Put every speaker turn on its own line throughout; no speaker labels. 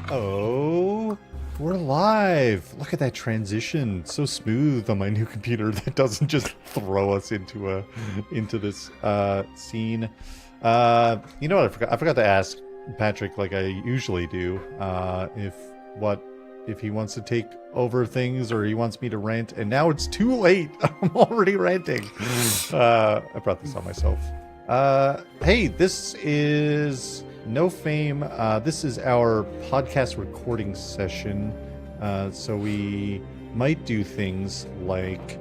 Oh, we're live. Look at that transition. So smooth on my new computer that doesn't just throw us into this scene. You know what? I forgot to ask Patrick, like I usually do, if he wants to take over things or he wants me to rant, and now it's too late. I'm already ranting. I brought this on myself. Hey, this is No Fame. This is our podcast recording session. So we might do things like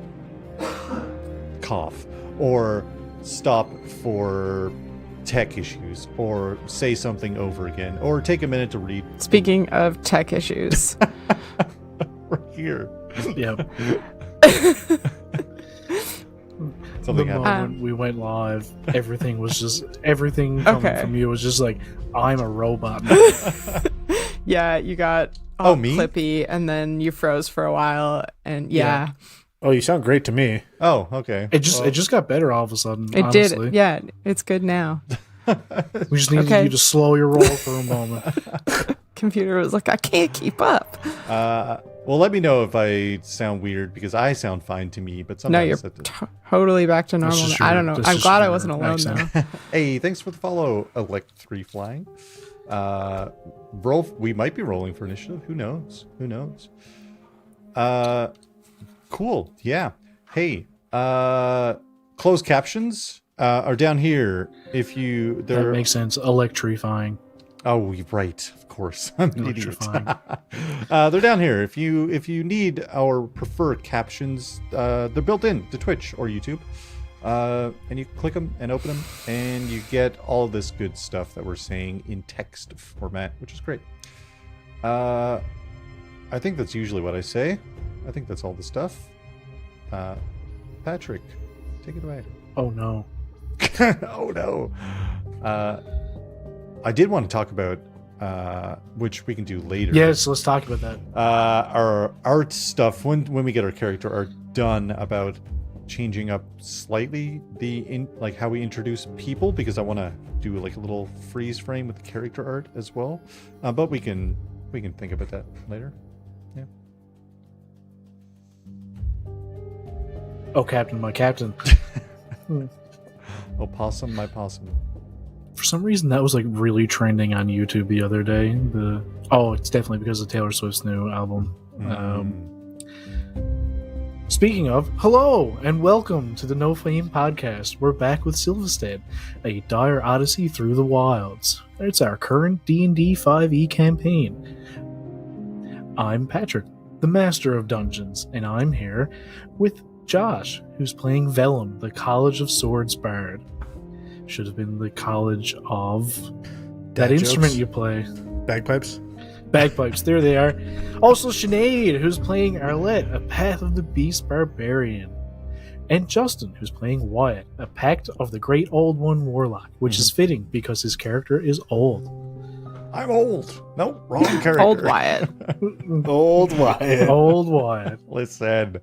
cough or stop for tech issues or say something over again or take a minute to read.
Speaking of tech issues.
We're here.
Yep.
Something
the
happened.
moment we went live, everything coming from you was just like, I'm a robot.
Yeah, you got all clippy and then you froze for a while and yeah.
Oh, you sound great to me.
Oh, okay.
It just got better all of a sudden.
It
honestly.
did. Yeah, it's good now.
We just needed you to slow your roll for a moment.
Computer was like, I can't keep up.
Well, let me know if I sound weird because I sound fine to me, but sometimes
No, you're totally back to normal. I don't know. I'm glad I wasn't alone though.
Hey, thanks for the follow, Elect3 Flying. We might be rolling for initiative. Who knows? Cool. Yeah. Hey, closed captions are down here.
That makes sense. Electrifying.
Oh, right. Of course. I'm an idiot. They're down here. If you need or prefer captions, they're built in to Twitch or YouTube. And you click them and open them, and you get all this good stuff that we're saying in text format, which is great. I think that's usually what I say. I think that's all the stuff. Patrick, take it away.
Oh, no.
Oh, no. I did want to talk about, which we can do later.
Yes, let's talk about that.
Our art stuff, when we get our character art done, about changing up slightly like how we introduce people, because I want to do like a little freeze frame with the character art as well. But we can think about that later. Yeah.
Oh, Captain, my captain.
Oh, possum, my possum.
For some reason, that was like really trending on YouTube the other day. It's definitely because of Taylor Swift's new album. Speaking of, hello and welcome to the No Fame podcast. We're back with Silvistead, a dire odyssey through the wilds. It's our current D&D 5e campaign. I'm Patrick, the master of dungeons, and I'm here with Josh, who's playing Velum, the College of Swords bard. Should have been the College of that instrument you play.
Bagpipes?
Bagpipes, there they are. Also Sinéad, who's playing Arlette, a Path of the Beast barbarian. And Justin, who's playing Wyatt, a Pact of the Great Old One warlock, which is fitting because his character is old.
I'm old. No, wrong character.
Old Wyatt.
Old Wyatt.
Old Wyatt.
Listen.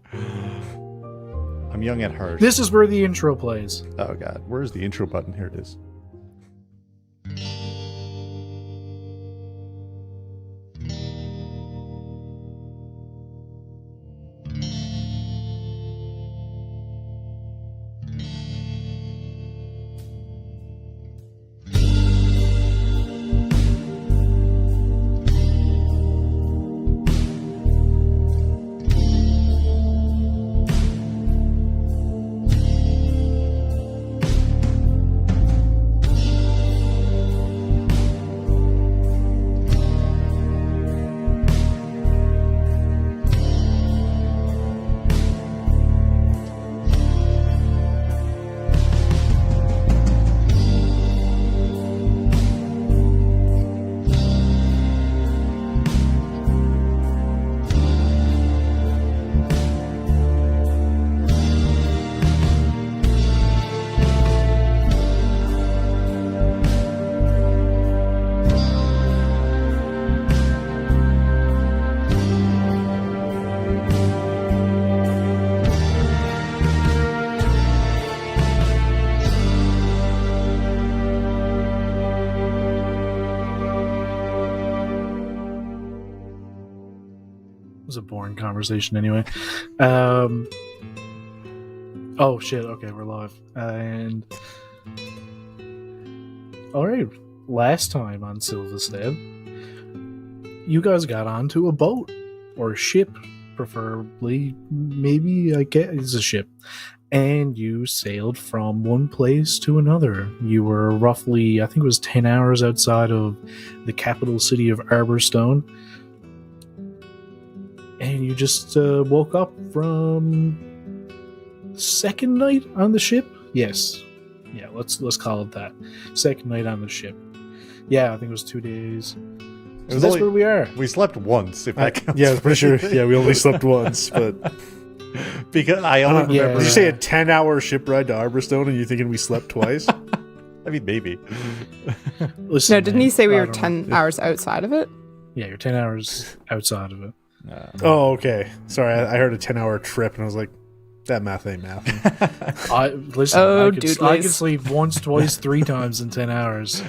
I'm young at heart.
This is where the intro plays.
Oh god, where's the intro button? Here it is.
was a boring conversation anyway. Oh shit, okay, we're live. And alright, last time on Silvistead, you guys got onto a boat. Or a ship, preferably. Maybe, I guess it's a ship. And you sailed from one place to another. You were roughly, I think it was 10 hours outside of the capital city of Arborstone. And you just woke up from second night on the ship? Yes. Yeah, let's call it that. Second night on the ship. Yeah, I think it was 2 days. So that's where we are.
We slept once, if that counts.
Yeah, for sure. Yeah, we only slept once, but
because I only remember.
Did you say a 10-hour ship ride to Arborstone, and you're thinking we slept twice?
I mean, maybe.
Listen,
no, didn't he say we were 10 hours outside of it?
Yeah, you're 10 hours outside of it.
Oh, okay. Sorry, I heard a 10-hour trip, and I was like, that math ain't math.
I could sleep once, twice, 3 times in 10 hours.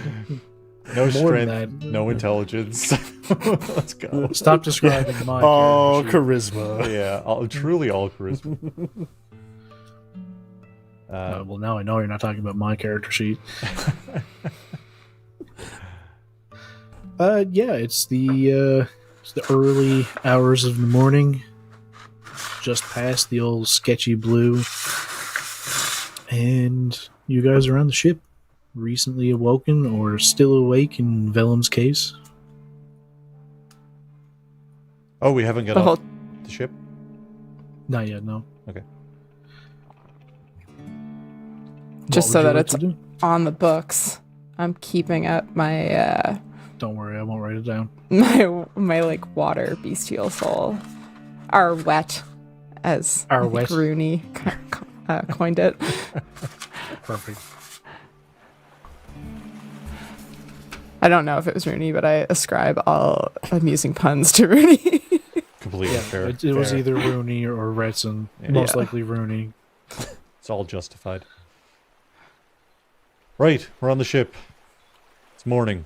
No strength, no intelligence. Let's go.
Stop describing my
charisma.
Yeah, truly all charisma.
Well, now I know you're not talking about my character sheet. It's the early hours of the morning, just past the old sketchy blue, and you guys are on the ship. Recently awoken or still awake in Velum's case?
Oh, we haven't got off the ship?
Not yet, no.
Okay.
Just so that it's on the books. I'm keeping up my
don't worry, I won't write it down.
My like water bestial soul. Arlette, as
Arlette.
Rooney coined it.
Perfect.
I don't know if it was Rooney, but I ascribe all amusing puns to Rooney.
Completely fair.
It was either Rooney or Retson.
Yeah.
Most likely Rooney.
It's all justified. Right, we're on the ship. It's morning.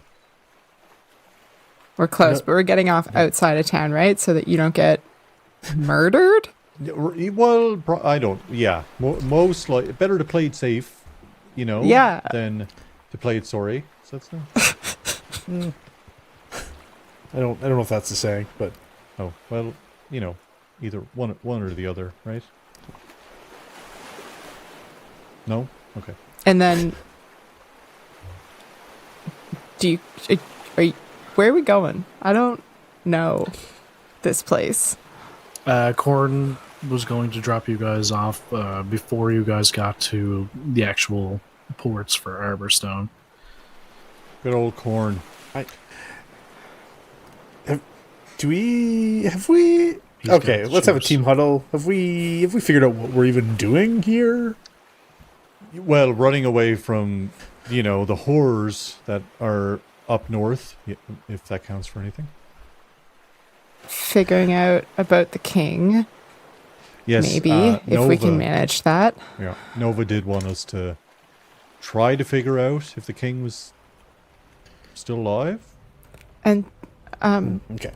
We're close, but we're getting off outside of town, right? So that you don't get murdered?
Well, I don't. Yeah, most likely better to play it safe, than to play it sorry. So that's not.
I don't know if that's the saying, but
well, either one or the other, right? No, okay.
And then, where are we going? I don't know this place.
Corn was going to drop you guys off before you guys got to the actual ports for Arborstone.
Good old Corn.
Have we? Okay, let's have a team huddle. Have we figured out what we're even doing here?
Well, running away from, the horrors that are up north, if that counts for anything.
Figuring out about the king.
Yes,
maybe if we can manage that.
Yeah, Nova did want us to try to figure out if the king was still alive.
And
okay.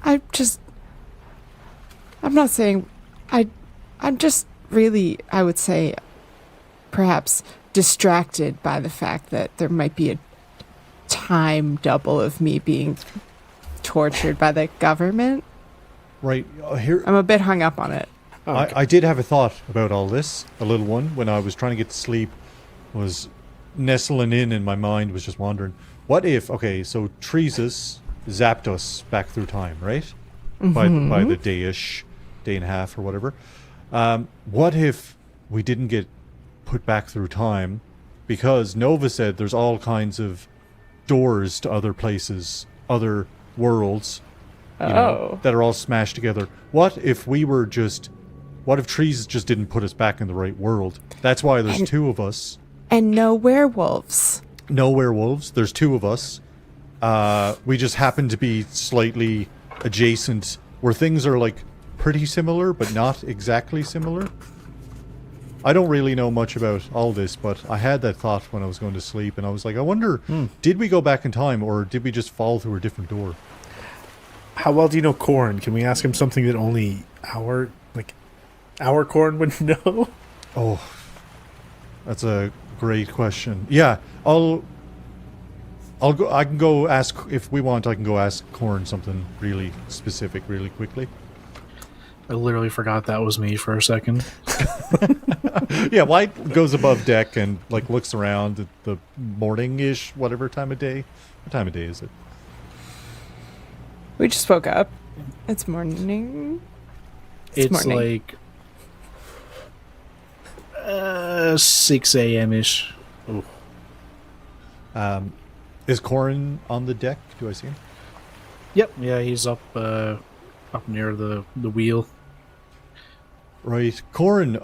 I'm not saying I'm just really, I would say, perhaps distracted by the fact that there might be a time double of me being tortured by the government.
Right, here
I'm a bit hung up on it.
Okay. I did have a thought about all this, a little one, when I was trying to get to sleep, was nestling in my mind was just wandering. What if, so Treesus zapped us back through time, right? Mm-hmm. By the day and a half or whatever. What if we didn't get put back through time because Nova said there's all kinds of doors to other places, other worlds, that are all smashed together. What if Trees just didn't put us back in the right world? That's why there's two of us.
And no werewolves.
No werewolves. There's two of us. We just happen to be slightly adjacent, where things are like pretty similar, but not exactly similar. I don't really know much about all this, but I had that thought when I was going to sleep, and I was like, I wonder, did we go back in time, or did we just fall through a different door?
How well do you know Corn? Can we ask him something that only our Corn would know?
Oh, that's a great question. Yeah, I'll go. I can go ask if we want. I can go ask Corn something really specific, really quickly.
I literally forgot that was me for a second.
Yeah, Wyatt goes above deck and like looks around at the morning-ish, whatever time of day. What time of day is it?
We just woke up. It's morning.
It's
morning.
like 6 a.m.-ish. Oh.
Is Corn on the deck? Do I see him?
Yep, yeah, he's up near the wheel.
Right. Corn,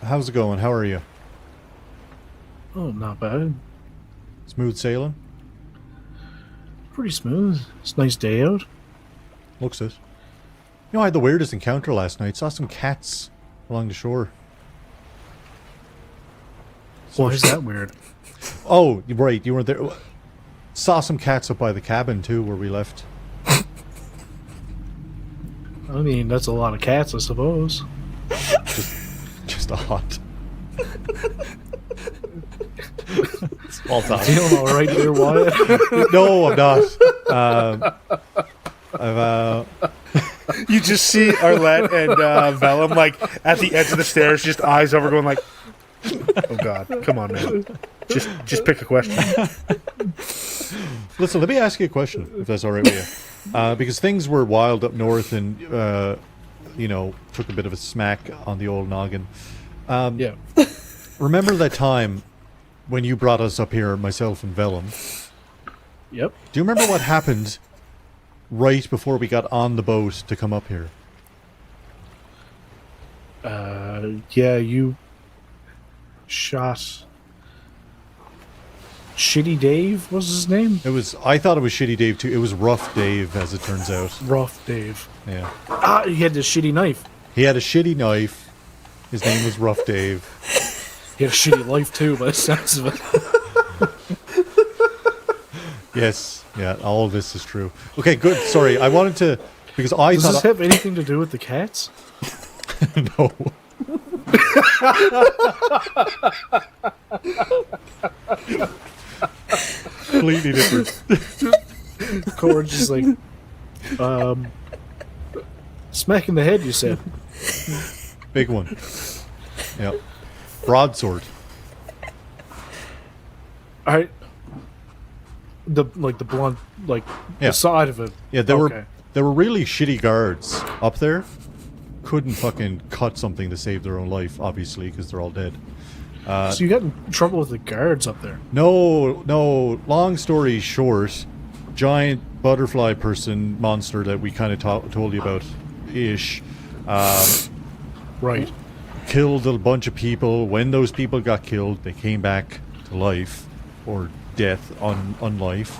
how's it going? How are you?
Oh, not bad.
Smooth sailing?
Pretty smooth. It's a nice day out.
Looks it. You know, I had the weirdest encounter last night. Saw some cats along the shore.
Why is that weird?
Oh, right. You weren't there. Saw some cats up by the cabin, too, where we left.
I mean, that's a lot of cats, I suppose.
Just odd. Small talk.
Feeling all right there, Wyatt?
No, I'm not. I've
You just see Arlette and Velum like at the edge of the stairs, just eyes over, going like, "Oh God, come on, man! Just pick a question."
Listen, let me ask you a question, if that's all right with you. Because things were wild up north, and took a bit of a smack on the old noggin.
Yeah.
Remember that time when you brought us up here, myself and Velum?
Yep.
Do you remember what happened right before we got on the boat to come up here?
Yeah, you shot Shitty Dave, was his name?
I thought it was Shitty Dave too. It was Rough Dave, as it turns out.
Rough Dave.
Yeah.
He had this shitty knife.
He had a shitty knife. His name was Rough Dave.
He had a shitty life too, by the sounds of it.
Yes. Yeah, all of this is true. Okay, good. Sorry, I wanted to... Because I
Does
thought...
this have anything to do with the cats?
No. Completely different.
Corn's just like, smack in the head, you said.
Big one. Yep. Broadsword.
Alright. The blunt,
Yeah.
the side of it.
Yeah, there
Okay.
were really shitty guards up there. Couldn't fucking cut something to save their own life, obviously, because they're all dead.
So you got in trouble with the guards up there?
No. Long story short, giant butterfly person monster that we kind of told you about, ish,
Right.
killed a bunch of people. When those people got killed, they came back to life or death on life.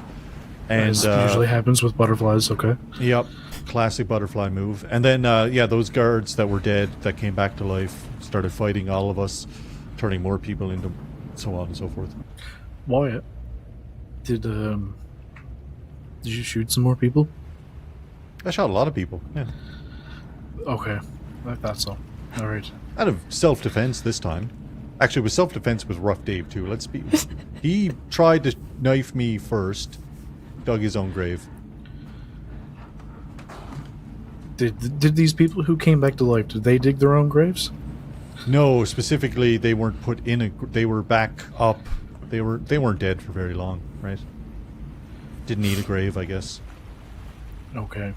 And
As usually happens with butterflies, okay.
Yep, classic butterfly move. And then, those guards that were dead that came back to life started fighting all of us, turning more people into so on and so forth.
Wyatt, did you shoot some more people?
I shot a lot of people, yeah.
Okay, I thought so. All right.
Out of self-defense this time. Actually, it was self-defense with Rough Dave, too. He tried to knife me first, dug his own grave.
Did these people who came back to life, did they dig their own graves?
No, specifically, they weren't put in they were back up. They weren't dead for very long, right? Didn't need a grave, I guess.
Okay.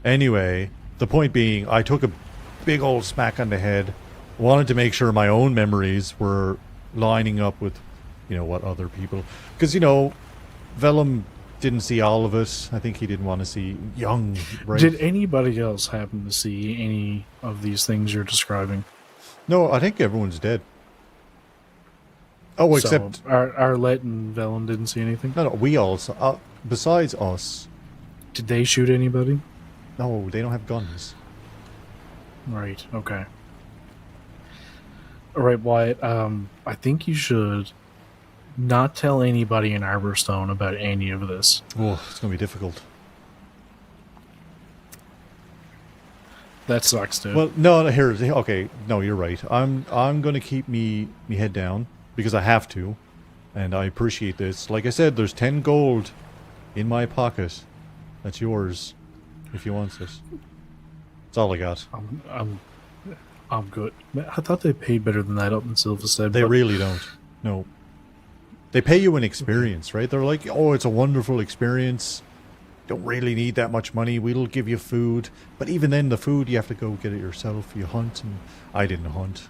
Anyway, the point being, I took a big old smack on the head. Wanted to make sure my own memories were lining up with, what other people... Because, Velum didn't see all of us. I think he didn't want to see young, right?
Did anybody else happen to see any of these things you're describing?
No, I think everyone's dead. Oh, except...
So, Arlette and Velum didn't see anything?
No, we all saw... besides us...
Did they shoot anybody?
No, they don't have guns.
Right, okay. Alright, Wyatt, I think you should not tell anybody in Arborstone about any of this.
Oh, it's going to be difficult.
That sucks too.
Well, no, here's okay. No, you're right. I'm going to keep me head down because I have to, and I appreciate this. Like I said, there's 10 gold in my pocket. That's yours, if you want it. That's all I got.
I'm good. I thought they paid better than that up in Silvistead.
They really don't. No. They pay you an experience, right? They're like, oh, it's a wonderful experience. Don't really need that much money. We'll give you food. But even then, the food, you have to go get it yourself. You hunt, and I didn't hunt.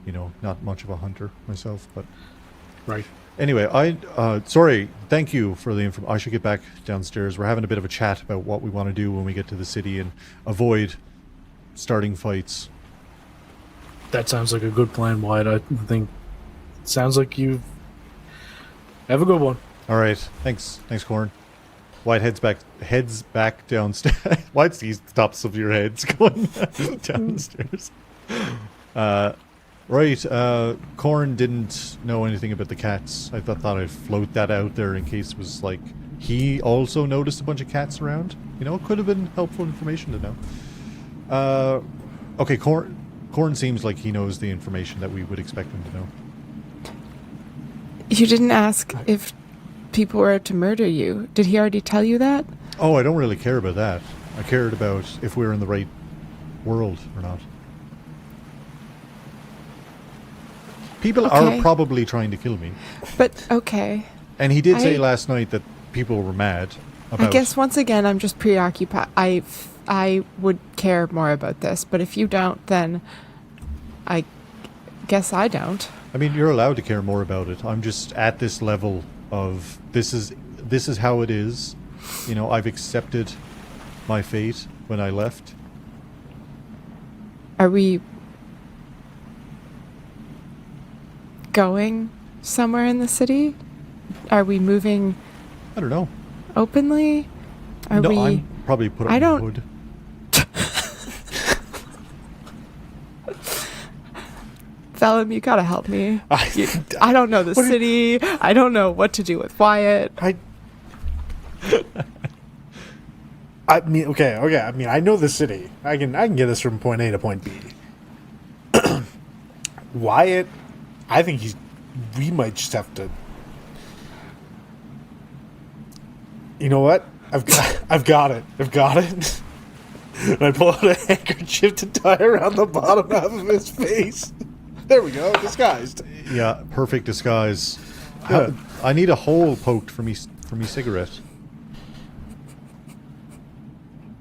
You know, not much of a hunter myself, but...
Right.
Anyway, sorry, thank you for the info. I should get back downstairs. We're having a bit of a chat about what we want to do when we get to the city and avoid starting fights.
That sounds like a good plan, Wyatt. I think it sounds like you have a good one.
All right, thanks, Corn. Wyatt heads back downstairs. Wyatt sees the tops of your heads going downstairs. Right, Corn didn't know anything about the cats. I thought I'd float that out there in case it was like he also noticed a bunch of cats around. You know, it could have been helpful information to know. Okay, Corn seems like he knows the information that we would expect him to know.
You didn't ask if people were out to murder you. Did he already tell you that?
Oh, I don't really care about that. I cared about if we were in the right world or not. People are probably trying to kill me.
But, okay.
And he did say last night that people were mad about...
I guess, once again, I'm just preoccupied. I would care more about this, but if you don't, then I guess I don't.
I mean, you're allowed to care more about it. I'm just at this level of this is how it is. You know, I've accepted my fate when I left.
Are we going somewhere in the city? Are we moving?
I don't know.
Openly?
I'm probably put up in the hood.
Velum, you gotta help me. I don't know the city. I don't know what to do with Wyatt.
I mean, okay. I mean, I know the city. I can get this from point A to point B. Wyatt, I think we might just have to. You know what? I've got it. And I pull out a handkerchief to tie around the bottom half of his face. There we go, disguised.
Yeah, perfect disguise. I need a hole poked for me cigarette.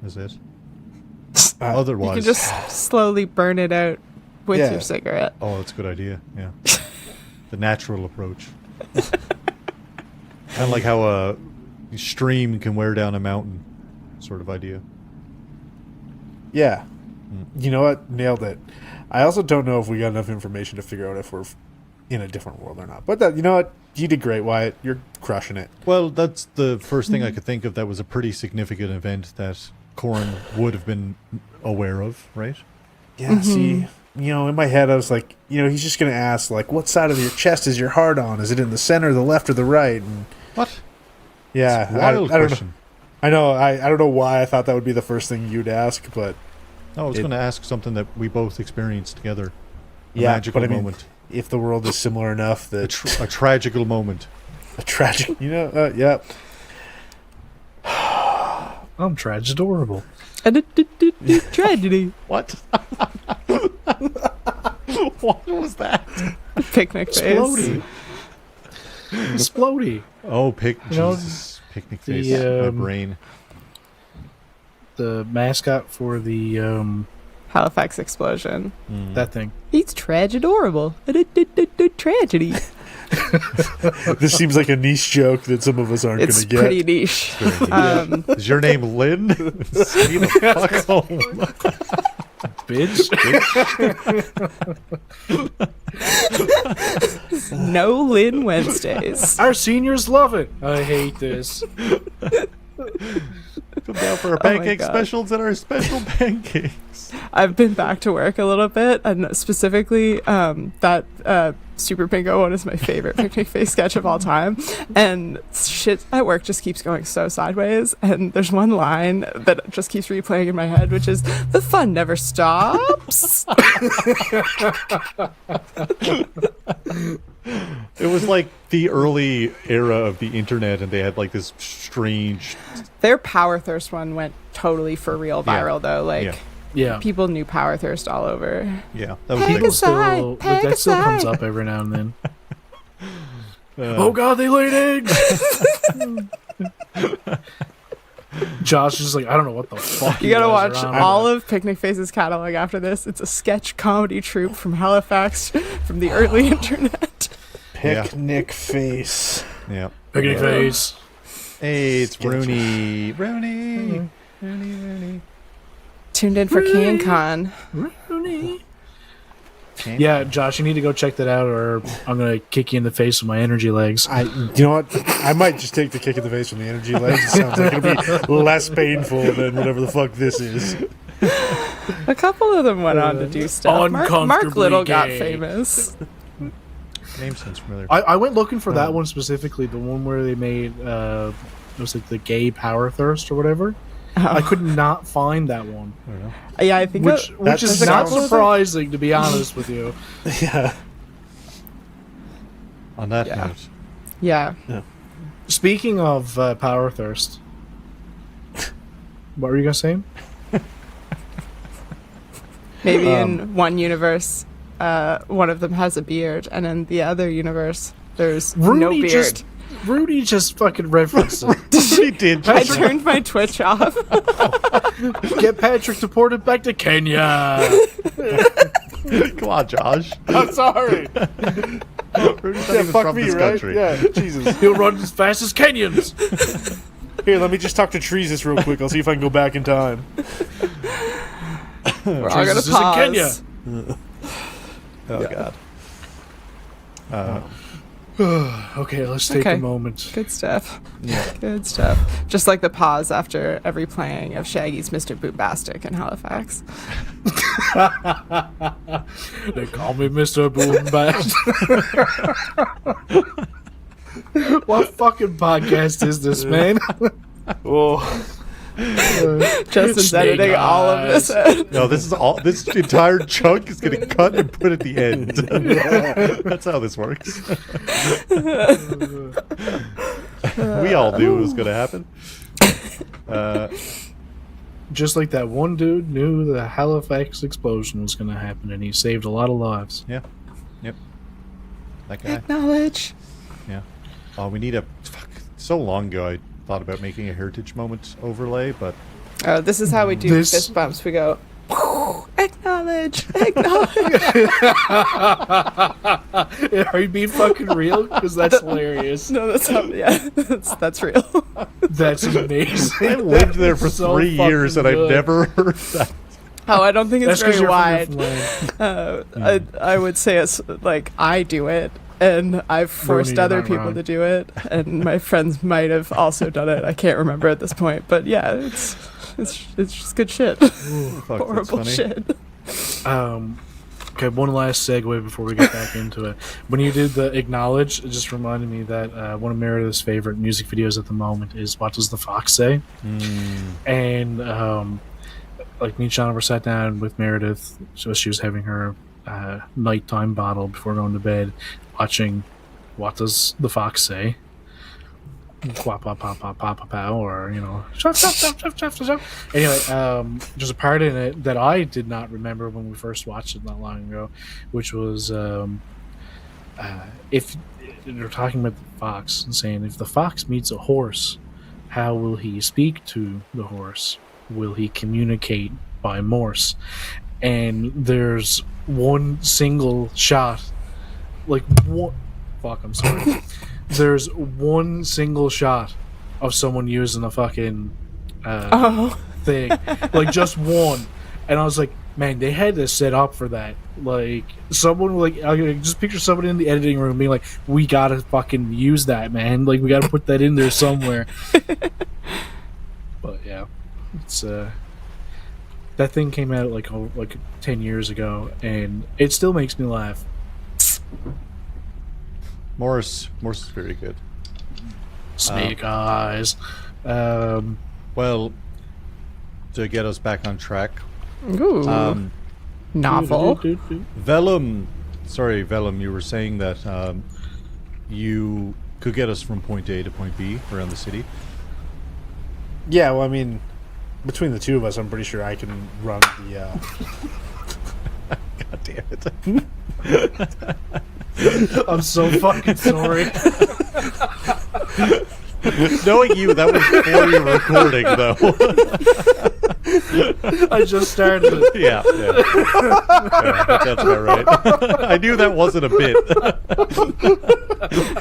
Is it? Otherwise,
you can just slowly burn it out with your cigarette.
Oh, that's a good idea. Yeah, the natural approach. Kind of like how a stream can wear down a mountain, sort of idea.
Yeah. You know what? Nailed it. I also don't know if we got enough information to figure out if we're in a different world or not. But you know what? You did great, Wyatt. You're crushing it.
Well, that's the first thing I could think of that was a pretty significant event that Corn would have been aware of, right?
Yeah, see, you know, in my head I was like, you know, he's just going to ask, like, what side of your chest is your heart on? Is it in the center, the left, or the right? And
what?
Yeah,
I don't
know. I know. I don't know why I thought that would be the first thing you'd ask, but...
No, I was going to ask something that we both experienced together. A
yeah,
magical
but I mean,
moment.
If the world is similar enough that...
A tragical moment.
A tragic... You know, yeah.
I'm tragedorable.
Tragedy.
What? What was that?
Picnic face.
Splody.
Oh, Jesus. Picnic face. My brain.
The mascot for the
Halifax explosion.
That thing.
He's tragedorable. Tragedy.
This seems like a niche joke that some of us aren't going to get.
It's pretty niche.
Is your name Lynn? See the fuck home.
Bitch.
No Lynn Wednesdays.
Our seniors love it. I hate this.
Come down for our pancake specials and our special pancakes.
I've been back to work a little bit, and specifically that Super Pinko one is my favorite picnic face sketch of all time, and shit at work just keeps going so sideways, and there's one line that just keeps replaying in my head, which is, "The fun never stops."
It was like the early era of the internet, and they had like this strange...
Their Power Thirst one went totally for real viral, though. Like,
Yeah.
people knew Power Thirst all over.
Yeah, that was
People
big.
still, like, that still comes up every now and then. Oh god, they laid eggs! Josh is like, I don't know what the fuck.
You gotta
guys
watch
are on
all
about.
of Picnic Face's catalog after this. It's a sketch comedy troupe from Halifax from the early internet.
Picnic face.
Yeah.
Picnic face.
Hey, it's Rooney. Rooney. Rooney.
Tuned in for King Con.
Yeah, Josh, you need to go check that out, or I'm gonna kick you in the face with my energy legs.
You know what? I might just take the kick in the face from the energy legs. It sounds like it'll be less painful than whatever the fuck this is.
A couple of them went on to do stuff. Mark
Uncomfortably
Little got
gay.
famous.
Name sounds familiar.
I went looking for that one specifically, the one where they made it was like the gay Power Thirst or whatever. I could not find that one,
I don't know.
Yeah, I think
which is
a
not
couple of them.
surprising, to be honest with you.
Yeah.
On that
Yeah.
note,
Yeah.
Speaking of Power Thirst, what were you gonna say?
Maybe in one universe, one of them has a beard, and in the other universe, there's no beard.
Rudy just fucking referenced it.
he did.
I turned my Twitch off.
Get Patrick deported back to Kenya.
Come on, Josh.
I'm sorry.
Rooney's not even
Fuck
from
me,
this
right?
country.
Yeah, Jesus.
He'll run as fast as Kenyans.
Here, let me just talk to Treesus real quick. I'll see if I can go back in time.
We're all gonna
Jesus is in Kenya.
pause.
Oh, God.
Okay, let's take
Okay.
a moment.
Good stuff.
Yeah.
Good stuff. Just like the pause after every playing of Shaggy's Mr. Boombastic in Halifax.
They call me Mr. Boombast. What fucking podcast is this, man?
Oh,
Justin's
Snake
editing all of this.
No, this is all. This entire chunk is getting cut and put at the end. That's how this works. We all knew it was going to happen.
Just like that one dude knew the Halifax explosion was going to happen, and he saved a lot of lives.
Yeah. Yep. That guy.
Acknowledge.
Yeah. Oh, we need a. Fuck. So long ago, I thought about making a heritage moment overlay, but
Oh, this is how we do
This-
fist bumps. We go, acknowledge, acknowledge.
Are you being fucking real? Because that's hilarious.
No, that's not. Yeah, that's real.
That's amazing.
I've lived there for
So
3 years and
fucking
I've
good.
never heard that.
Oh, I don't think it's
That's because
very
you're from
wide.
Newfoundland.
I would say it's like I do it, and I've forced
you're
other
not
people
wrong.
to do it, and my friends might have also done it. I can't remember at this point, but yeah, it's just good shit.
Fuck, that's
Horrible
funny.
shit.
Okay, one last segue before we get back into it. When you did the acknowledge, it just reminded me that one of Meredith's favorite music videos at the moment is "What Does the Fox Say?" And like me and Sean were sat down with Meredith, so she was having her nighttime bottle before going to bed, watching "What Does the Fox Say?" Quap, pop, pop, pop, pop, pop, pow, or shut. Anyway, there's a part in it that I did not remember when we first watched it not long ago, which was if they're talking about the fox and saying if the fox meets a horse, how will he speak to the horse? Will he communicate by Morse? And there's one single shot, like one. Fuck, I'm sorry. There's one single shot of someone using a fucking thing, like just one, and I was like, man, they had to set up for that. Like someone, like I could just picture somebody in the editing room being like, we gotta fucking use that, man. Like we gotta put that in there somewhere. But yeah, it's that thing came out like 10 years ago, and it still makes me laugh.
Morris is very good.
Snake eyes.
Well, to get us back on track,
Ooh. Novel.
Velum, you were saying that you could get us from point A to point B around the city.
Yeah, well, I mean, between the two of us, I'm pretty sure I can run the...
God damn it.
I'm so fucking sorry.
Knowing you, that was before you were recording, though.
I just started it.
Yeah, that's about right. I knew that wasn't a bit.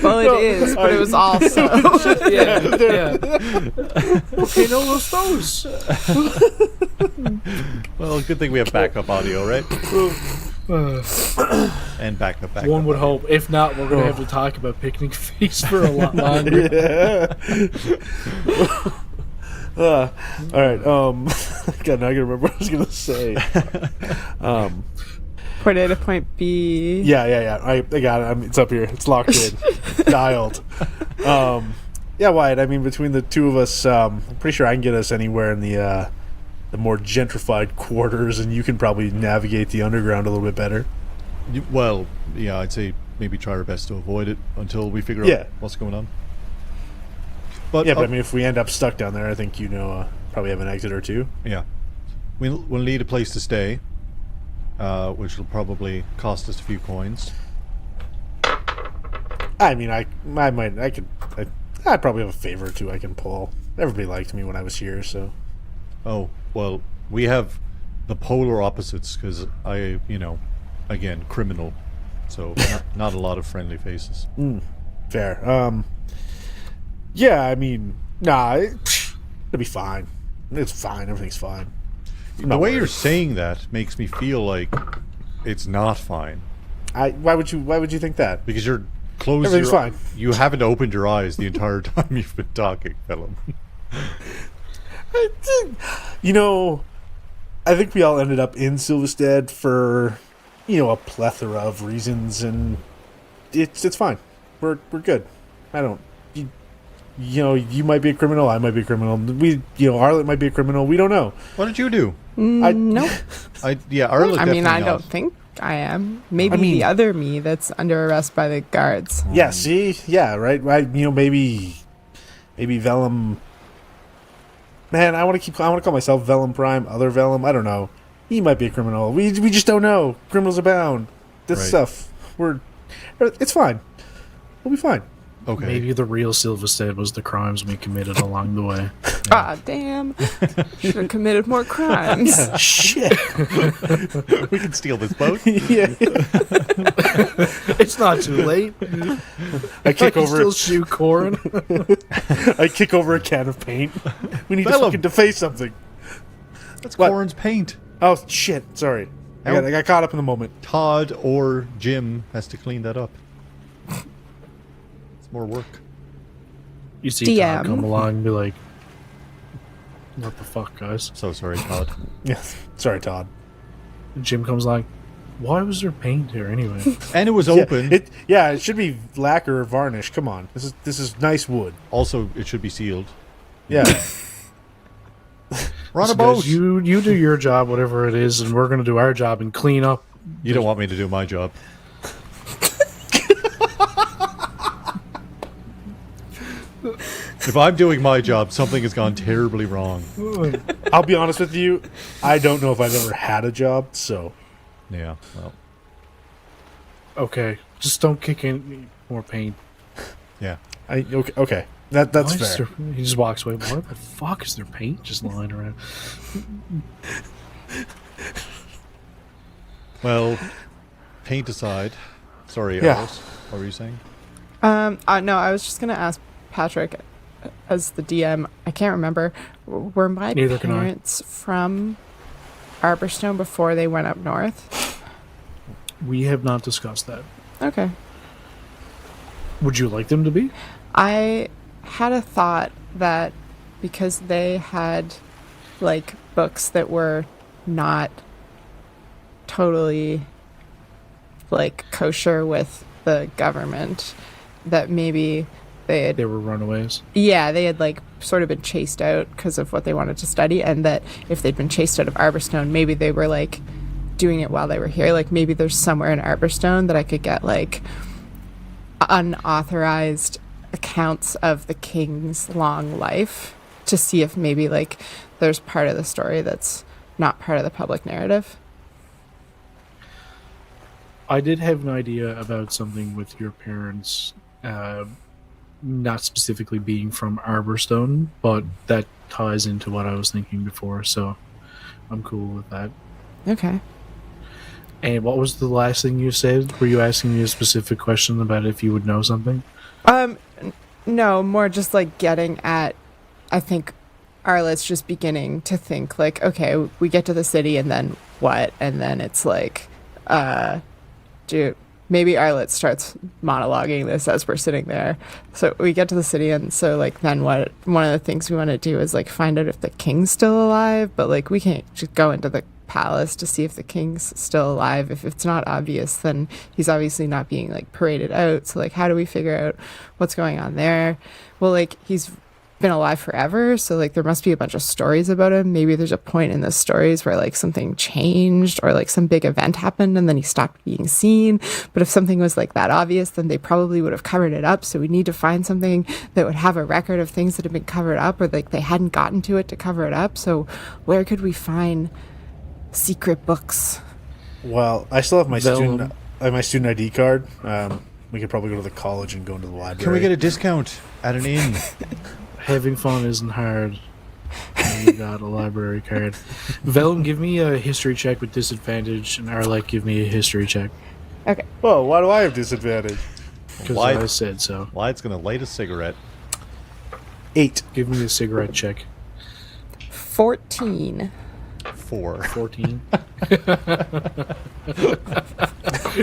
Well, it is, but it was also.
Yeah. Okay, no, those.
Well, good thing we have backup audio, right? And backup.
One would hope. If not, we're going to have to talk about Picnic Feast for a lot longer.
All right. God, now I gotta remember what I was gonna say.
Point A to point B.
Yeah. I got it. It's up here. It's locked in. Dialed. Yeah, Wyatt. I mean, between the two of us, I'm pretty sure I can get us anywhere in the more gentrified quarters, and you can probably navigate the underground a little bit better.
Well, yeah, I'd say maybe try our best to avoid it until we figure out what's going on. But
I mean, if we end up stuck down there, I think probably have an exit or two.
Yeah, we'll need a place to stay, which will probably cost us a few coins.
I mean, I'd probably have a favor or two I can pull. Everybody liked me when I was here, so.
Oh, well, we have the polar opposites because again, criminal, so not a lot of friendly faces.
Fair. Yeah, I mean, it'll be fine. It's fine. Everything's fine.
The way you're saying that makes me feel like it's not fine.
Why would you think that?
Because you're closed.
Everything's fine.
You haven't opened your eyes the entire time you've been talking, Velum.
I think we all ended up in Silvistead for, a plethora of reasons, and it's fine. We're good. I don't. You might be a criminal. I might be a criminal. Arlette might be a criminal. We don't know.
What did you do?
No.
Arlette.
I mean, I don't think I am. Maybe the other me that's under arrest by the guards.
Yeah. See. Yeah. Right. Maybe Velum. Man, I want to call myself Velum Prime. Other Velum. I don't know. He might be a criminal. We just don't know. Criminals abound. This stuff. It's fine. We'll be fine.
Okay.
Maybe the real Silvistead was the crimes we committed along the way.
Ah, damn. Should have committed more crimes.
Shit.
We can steal this boat.
Yeah.
It's not too late.
I kick over.
Still shoot Corin.
I kick over a can of paint. We need to fucking deface something.
That's Corin's paint.
Oh shit! Sorry, I got caught up in the moment.
Todd or Jim has to clean that up. It's more work.
You see
DM.
Todd come along and be like, "What the fuck, guys?"
So sorry, Todd.
Yeah, sorry, Todd.
Jim comes along. Why was there paint here anyway?
And it was open.
It should be lacquer or varnish. Come on, this is nice wood.
Also, it should be sealed.
Yeah.
We're on a
So
boat.
guys, you do your job, whatever it is, and we're going to do our job and clean up.
You don't want me to do my job. If I'm doing my job, something has gone terribly wrong.
I'll be honest with you. I don't know if I've ever had a job, so.
Yeah, well.
Okay, just don't kick in more paint.
Yeah.
Okay. That's fair.
He just walks away. What the fuck is there paint just lying around?
Well, paint aside. Sorry,
Yeah.
Alice. What were you saying?
No, I was just going to ask Patrick, as the DM, I can't remember, were my
Neither can I.
parents from Arborstone before they went up north?
We have not discussed that.
Okay.
Would you like them to be?
I had a thought that because they had like books that were not totally like kosher with the government, that maybe they
were runaways.
Yeah, they had like sort of been chased out because of what they wanted to study, and that if they'd been chased out of Arborstone, maybe they were like doing it while they were here. Like maybe there's somewhere in Arborstone that I could get like unauthorized accounts of the king's long life to see if maybe like there's part of the story that's not part of the public narrative.
I did have an idea about something with your parents, not specifically being from Arborstone, but that ties into what I was thinking before, so I'm cool with that.
Okay.
And what was the last thing you said? Were you asking me a specific question about if you would know something?
No, more just like getting at, I think Arlette's just beginning to think like, okay, we get to the city and then what? And then it's like, maybe Arlette starts monologuing this as we're sitting there. So we get to the city, and so like then what? One of the things we want to do is like find out if the king's still alive, but like we can't just go into the palace to see if the king's still alive. If it's not obvious, then he's obviously not being like paraded out. So like how do we figure out what's going on there? Well, like he's been alive forever, so like there must be a bunch of stories about him. Maybe there's a point in the stories where like something changed or like some big event happened and then he stopped being seen. But if something was like that obvious, then they probably would have covered it up. So we need to find something that would have a record of things that have been covered up, or like they hadn't gotten to it to cover it up. So where could we find secret books?
Well, I still have my
Velum.
student ID card. We could probably go to the college and go into the library.
Can we get a discount at an inn?
Having fun isn't hard. You got a library card. Velum, give me a history check with disadvantage, and Arlette, give me a history check.
Okay.
Whoa, why do I have disadvantage?
Because
Why-
I said so.
Wyatt's gonna light a cigarette.
8.
Give me a cigarette check.
14.
4.
14.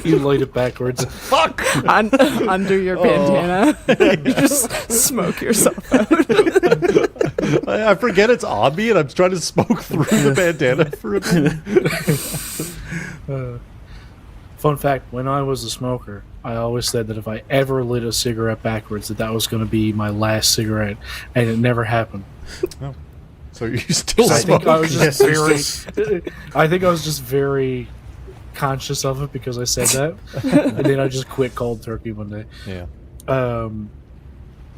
You light it backwards.
Fuck!
Under your bandana. You just smoke yourself out.
I forget it's on me, and I'm trying to smoke through the bandana for a bit.
Fun fact, when I was a smoker, I always said that if I ever lit a cigarette backwards, that was going to be my last cigarette, and it never happened.
Oh. So you still
I
smoke?
think I was just
Yes,
very. I think I was just very conscious of it because I said that, and then I just quit cold turkey one day.
Yeah.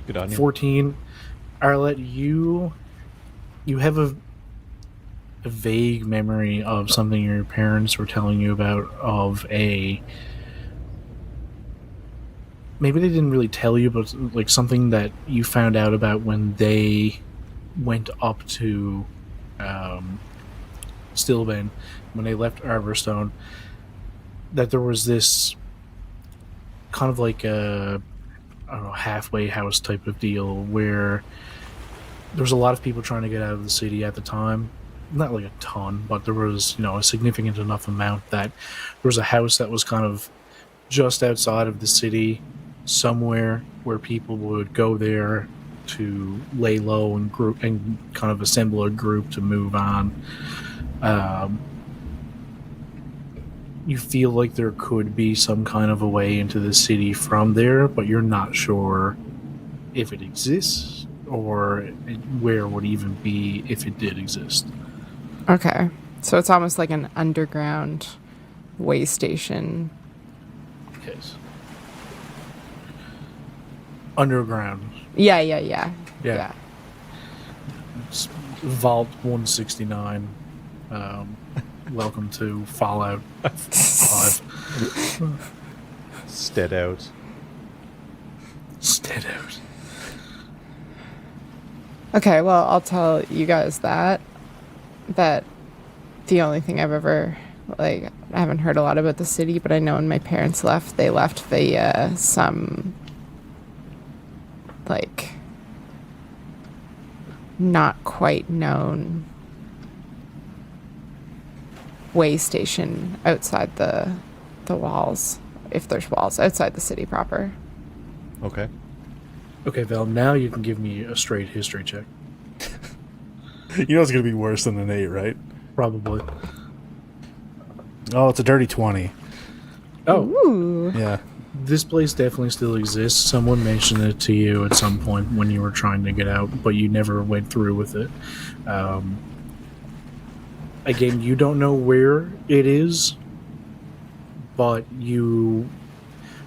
Good on you.
14. Arlette, you have a vague memory of something your parents were telling you about, of a, maybe they didn't really tell you, but like something that you found out about when they went up to Stillben, when they left Arborstone, that there was this kind of like a, I don't know, halfway house type of deal where there was a lot of people trying to get out of the city at the time. Not like a ton, but there was, a significant enough amount that there was a house that was kind of just outside of the city, somewhere where people would go there to lay low and group and kind of assemble a group to move on. You feel like there could be some kind of a way into the city from there, but you're not sure if it exists or where it would even be if it did exist.
Okay. So it's almost like an underground way station.
Yes. Underground.
Yeah.
Yeah. It's Vault 169. Welcome to Fallout 5.
Stead out.
Stead out.
Okay, well, I'll tell you guys that the only thing I've ever, I haven't heard a lot about the city, but I know when my parents left, they left some, not quite known way station outside the walls, if there's walls, outside the city proper.
Okay.
Okay, Val, now you can give me a straight history check.
You know it's going to be worse than an 8, right?
Probably.
Oh, it's a dirty 20.
Oh,
Ooh.
Yeah.
This place definitely still exists. Someone mentioned it to you at some point when you were trying to get out, but you never went through with it. Again, you don't know where it is, but you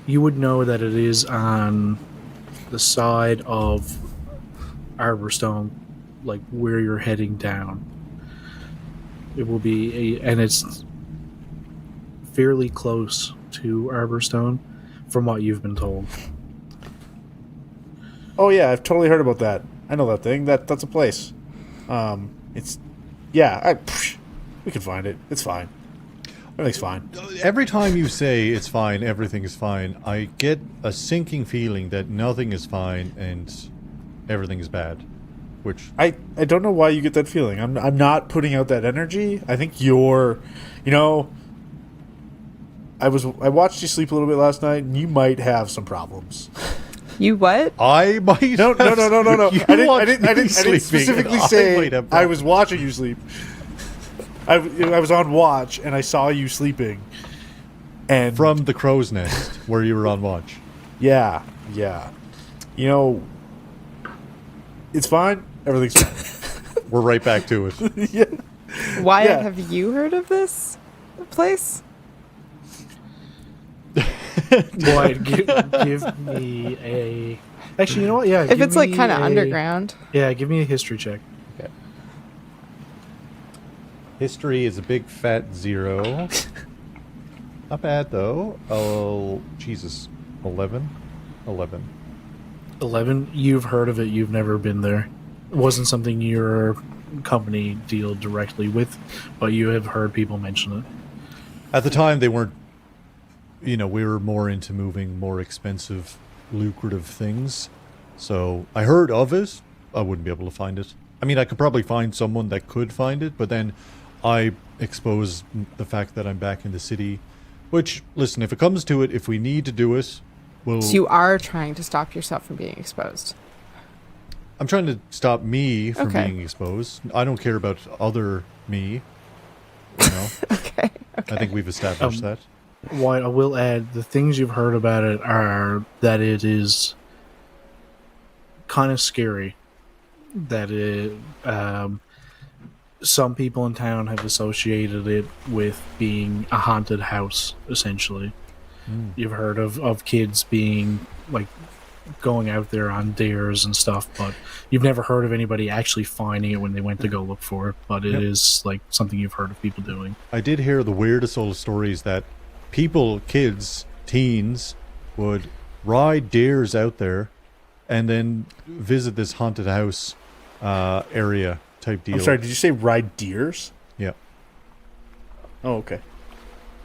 would know that it is on the side of Arborstone, like where you're heading down. It will be and it's fairly close to Arborstone, from what you've been told.
Oh yeah, I've totally heard about that. I know that thing. That's a place. It's we can find it. It's fine. Everything's fine.
Every time you say it's fine, everything is fine, I get a sinking feeling that nothing is fine and everything is bad. Which
I don't know why you get that feeling. I'm not putting out that energy. I think you're, I watched you sleep a little bit last night, and you might have some problems.
You what?
I might.
No. I didn't specifically say I was
was
watching you sleep. I was on watch, and I saw you sleeping. And
from the crow's nest where you were on watch.
Yeah. It's fine. Everything's fine.
We're right back to it.
Yeah.
Wyatt,
Yeah.
have you heard of this place?
Wyatt, give me a... Actually, you know what? Yeah.
If it's like kind of underground.
Yeah, give me a history check.
Okay. History is a big fat 0. Not bad though. Oh, Jesus. 11.
11. You've heard of it. You've never been there. It wasn't something your company deal directly with, but you have heard people mention it.
At the time, they weren't. We were more into moving more expensive, lucrative things. So I heard of it. I wouldn't be able to find it. I mean, I could probably find someone that could find it, but then I expose the fact that I'm back in the city. Which, listen, if it comes to it, if we need to do it, we'll...
So you are trying to stop yourself from being exposed.
I'm trying to stop me from
Okay.
being exposed. I don't care about other me.
Okay.
I think we've established that.
Wyatt, I will add, the things you've heard about it are that it is kind of scary. That it, some people in town have associated it with being a haunted house, essentially. You've heard of kids being, like, going out there on dares and stuff, but you've never heard of anybody actually finding it when they went to go look for it, but it is, like, something you've heard of people doing.
I did hear the weirdest old stories that people, kids, teens, would ride dares out there and then visit this haunted house area type deal.
I'm sorry, did you say ride deers?
Yeah.
Oh, okay.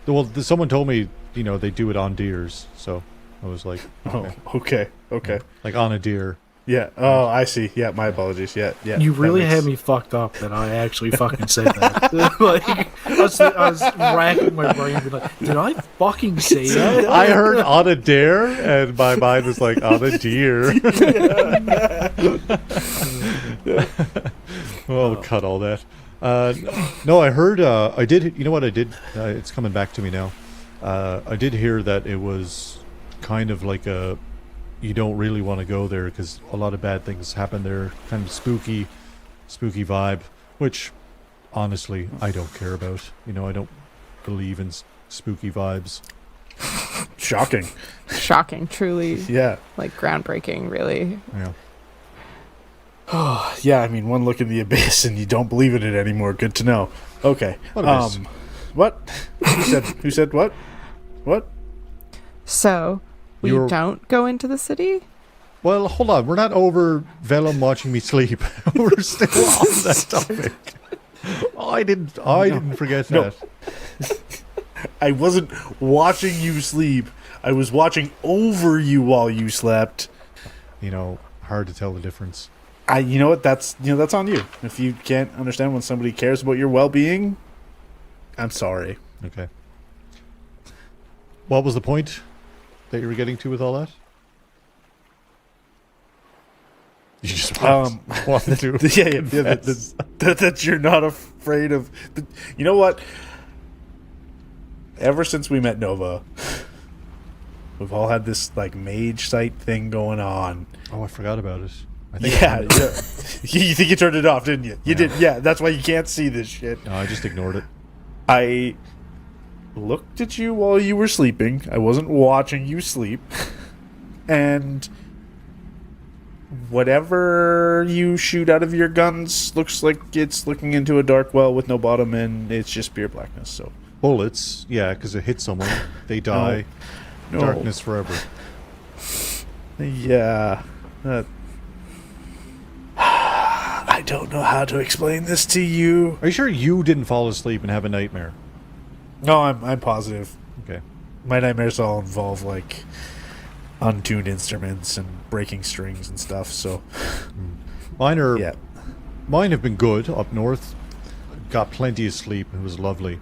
Well, someone told me, they do it on deers, so I was like, okay.
Oh, okay.
Like on a deer.
Yeah. Oh, I see. Yeah, my apologies. Yeah.
You really had me fucked up that I actually fucking said that. Like, I was racking my brain, being like, did I fucking say that?
I heard on a dare, and my mind was like, on a deer. Well, cut all that. No, I heard, I did, you know what I did? It's coming back to me now. I did hear that it was kind of like you don't really want to go there because a lot of bad things happen there. Kind of spooky vibe, which honestly I don't care about. I don't believe in spooky vibes.
Shocking.
Shocking, truly.
Yeah.
Like groundbreaking, really.
Yeah.
Oh, yeah, I mean, one look in the abyss and you don't believe in it anymore. Good to know. Okay.
What?
What? Who said what? What?
So, we don't go into the city?
Well, hold on. We're not over Velum watching me sleep. We're still on that topic. I didn't forget that.
I wasn't watching you sleep. I was watching over you while you slept.
Hard to tell the difference.
You know what? That's on you. If you can't understand when somebody cares about your well-being, I'm sorry.
Okay. What was the point that you were getting to with all that? You just want to
that you're not afraid of. You know what? Ever since we met Nova, We've all had this like mage sight thing going on.
Oh, I forgot about it. I think
Yeah. You think you turned it off, didn't you? You did. Yeah, that's why you can't see this shit.
No, I just ignored it.
I looked at you while you were sleeping. I wasn't watching you sleep. And whatever you shoot out of your guns looks like it's looking into a dark well with no bottom, and it's just pure blackness. So
Bullets, yeah, because it hits someone, they die.
No.
Darkness forever.
Yeah. I don't know how to explain this to you.
Are you sure you didn't fall asleep and have a nightmare?
No, I'm positive.
Okay.
My nightmares all involve like untuned instruments and breaking strings and stuff. So
Mine are.
yeah.
Mine have been good up north. Got plenty of sleep. It was lovely.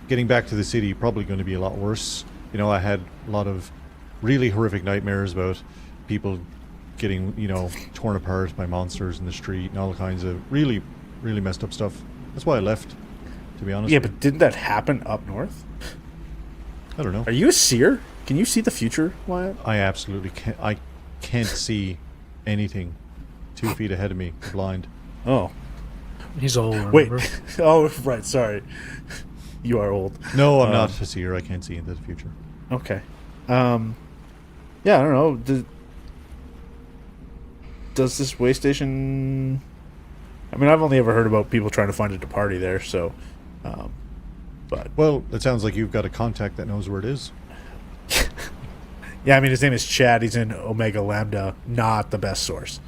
Getting back to the city, probably going to be a lot worse. You know, I had a lot of really horrific nightmares about people getting, torn apart by monsters in the street and all kinds of really, really messed up stuff. That's why I left, to be honest.
Yeah, but didn't that happen up north?
I don't know.
Are you a seer? Can you see the future, Wyatt?
I absolutely can't. I can't see anything 2 feet ahead of me. Blind.
Oh.
He's old.
Wait.
Remember?
Oh, right. Sorry. You are old.
No, I'm not a seer. I can't see into the future.
Okay. Yeah, I don't know. Does this way station... I mean, I've only ever heard about people trying to find it to party there, so... but...
Well, it sounds like you've got a contact that knows where it is.
Yeah, I mean, his name is Chad. He's in Omega Lambda. Not the best source.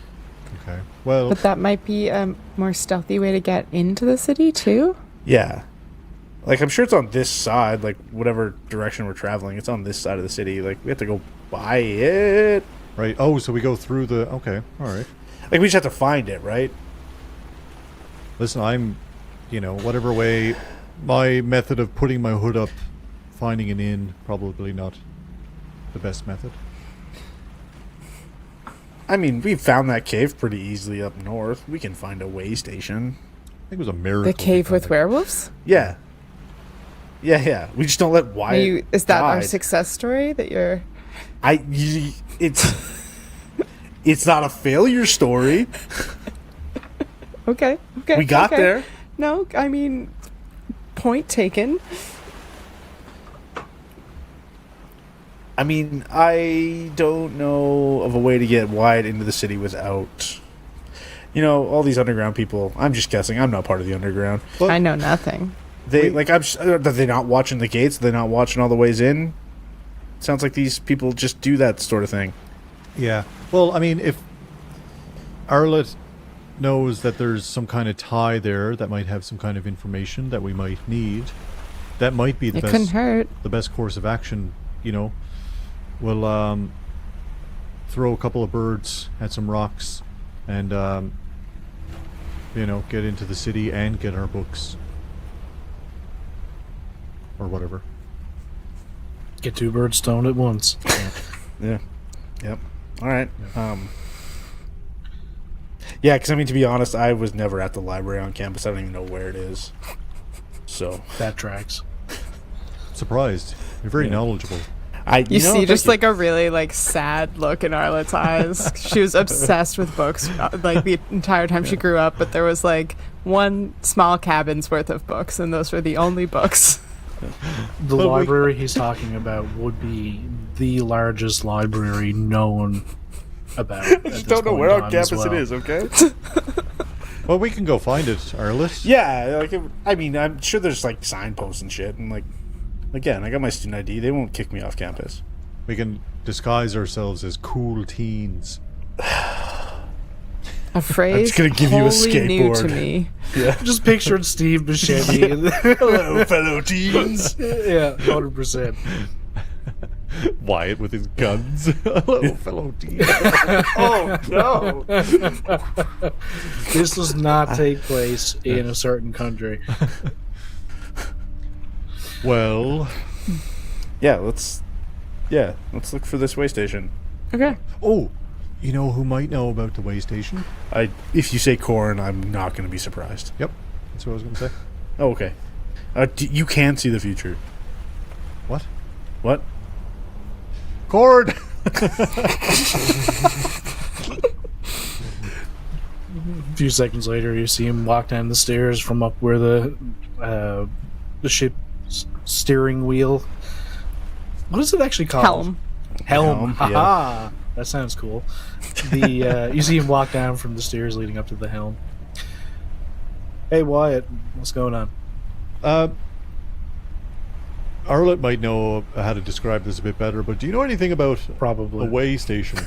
Okay. Well,
But that might be a more stealthy way to get into the city, too?
Yeah. Like, I'm sure it's on this side, like, whatever direction we're traveling. It's on this side of the city. Like, we have to go by it.
right. Oh, so we go through the... Okay. All right.
Like, we just have to find it, right?
Listen, I'm, whatever way... My method of putting my hood up, finding an inn, probably not the best method.
I mean, we found that cave pretty easily up north. We can find a way station.
I think it was a miracle.
The cave
we
with
found it.
werewolves?
Yeah. Yeah. We just don't let Wyatt
Is that our
guide.
success story that you're...
It's not a failure story.
Okay.
We got
okay.
there.
No, I mean, point taken.
I mean, I don't know of a way to get Wyatt into the city without, all these underground people. I'm just guessing. I'm not part of the underground.
Well,
I know nothing.
Are they not watching the gates? Are they not watching all the ways in? Sounds like these people just do that sort of thing.
Yeah. Well, I mean, if Arlette knows that there's some kind of tie there that might have some kind of information that we might need, that might be the
It couldn't hurt.
best course of action. We'll throw a couple of birds at some rocks, and get into the city and get our books or whatever.
Get two birds stoned at once.
Yeah. Yep. All right. Yeah, because I mean, to be honest, I was never at the library on campus. I don't even know where it is. So
That tracks.
Surprised. You're very knowledgeable.
You see just like a really sad look in Arlette's eyes. She was obsessed with books the entire time she grew up, but there was one small cabin's worth of books, and those were the only books.
The library he's talking about would be the largest library known about.
I just don't know where on campus it is. Okay.
Well, we can go find it, Arlette.
Yeah, I'm sure there's signposts and shit, and again, I got my student ID. They won't kick me off campus.
We can disguise ourselves as cool teens.
A phrase
gonna give you a
wholly new to
skateboard.
me.
Yeah.
Just pictured Steve Buscemi.
Hello, fellow teens.
Yeah, 100%.
Wyatt with his guns. Hello, fellow teens.
Oh no.
This does not take place in a certain country.
Well,
Let's look for this way station.
Okay.
oh, you know who might know about the way station?
If you say corn, I'm not going to be surprised.
Yep, that's what I was going to say.
Oh, okay. You can see the future.
What?
What?
Cord!
A few seconds later, you see him walk down the stairs from up where the ship's steering wheel. What is it actually called?
Helm.
Helm.
Yeah.
Haha. That sounds cool. The you see him walk down from the stairs leading up to the helm. Hey Wyatt, what's going on?
Arlette might know how to describe this a bit better, but do you know anything about
Probably.
a way station?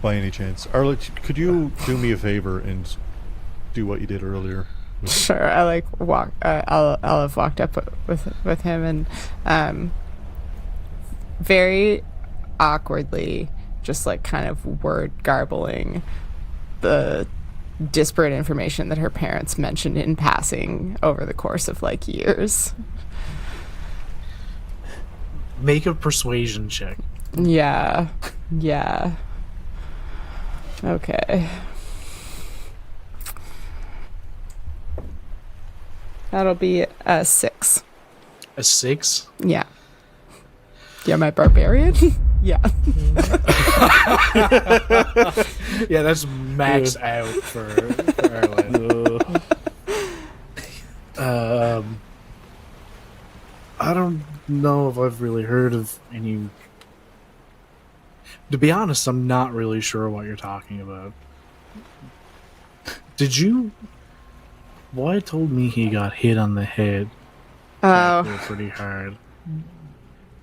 By any chance? Arlette, could you do me a favor and do what you did earlier?
Sure. I like walk. I'll have walked up with him and very awkwardly, just like kind of word garbling the disparate information that her parents mentioned in passing over the course of like years.
Make a persuasion check.
Yeah. Okay. That'll be a 6.
A 6?
Yeah. Yeah, my barbarian? Yeah.
Yeah, that's max out for Arlette. I don't know if I've really heard of any. To be honest, I'm not really sure what you're talking about. Did you? Wyatt told me he got hit on the head.
Oh,
Pretty hard.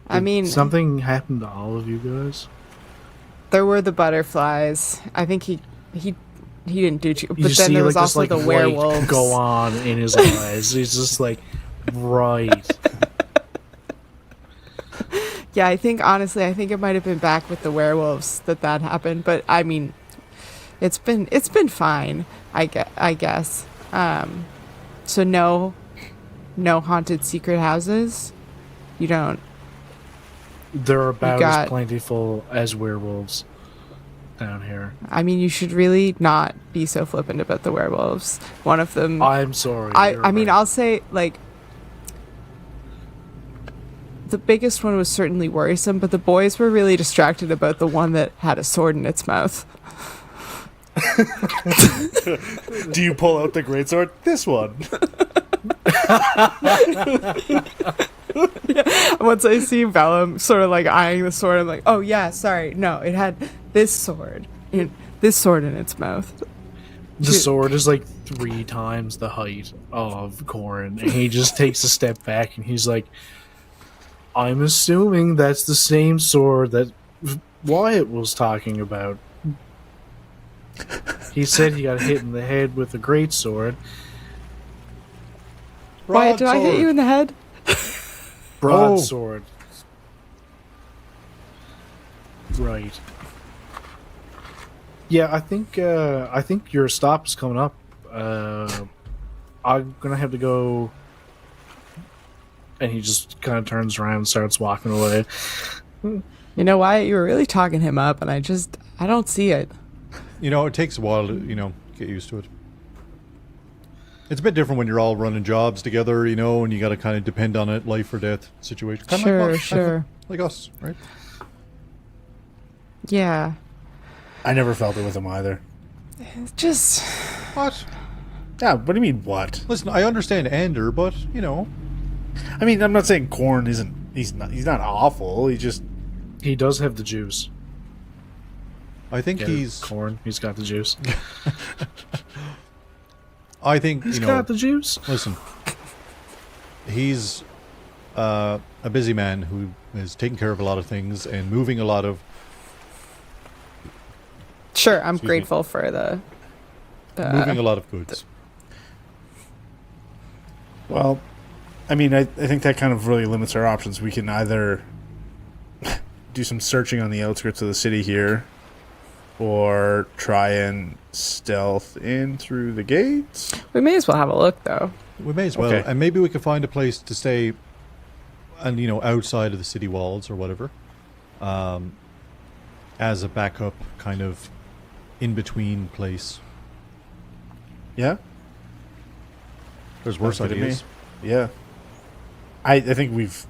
I mean,
Something happened to all of you guys?
there were the butterflies. I think he didn't do too,
You
but then
see,
there was
like, this,
also
like,
the
light
werewolves.
go on in his eyes. He's just like, right.
Yeah, I think honestly, I think it might have been back with the werewolves that happened. But I mean, it's been fine. I guess. So no haunted secret houses. You don't.
They're about
got-
as plentiful as werewolves down here.
I mean, you should really not be so flippant about the werewolves. One of them.
I'm sorry.
I mean,
right.
I'll say, like, the biggest one was certainly worrisome, but the boys were really distracted about the one that had a sword in its mouth.
Do you pull out the greatsword? This one.
Once I see Velum sort of like eyeing the sword, I'm like, oh yeah, sorry. No, it had this sword in its mouth.
The sword is like 3 times the height of Corin, and he just takes a step back and he's like, I'm assuming that's the same sword that Wyatt was talking about. He said he got hit in the head with a great sword.
Wyatt, did I hit you in the head?
Broadsword. Right. Yeah, I think your stop is coming up. I'm gonna have to go. And he just kind of turns around and starts walking away.
You know, Wyatt, you were really talking him up, and I don't see it.
You know, it takes a while to, get used to it. It's a bit different when you're all running jobs together, and you got to kind of depend on it, life or death situation. Kinda
Sure,
like us,
sure.
Like us, right?
Yeah.
I never felt it with him either.
It's just.
What?
Yeah, what do you mean, what?
Listen, I understand Ander, but,
I mean, I'm not saying Corn isn't... He's not awful, he just...
He does have the juice.
I think
Yeah,
he's...
Corn. He's got the juice.
I think,
He's got the juice.
Listen, he's a busy man who is taking care of a lot of things and moving a lot of...
Sure, I'm
Excuse me.
grateful for the
moving a lot of goods.
Well, I mean, I think that kind of really limits our options. We can either do some searching on the outskirts of the city here, or try and stealth in through the gates.
We may as well have a look, though.
We may as well.
Okay.
And maybe we could find a place to stay and outside of the city walls or whatever. As a backup kind of in-between place.
Yeah?
There's worse
Sounds good to
ideas.
me. Yeah. I think we've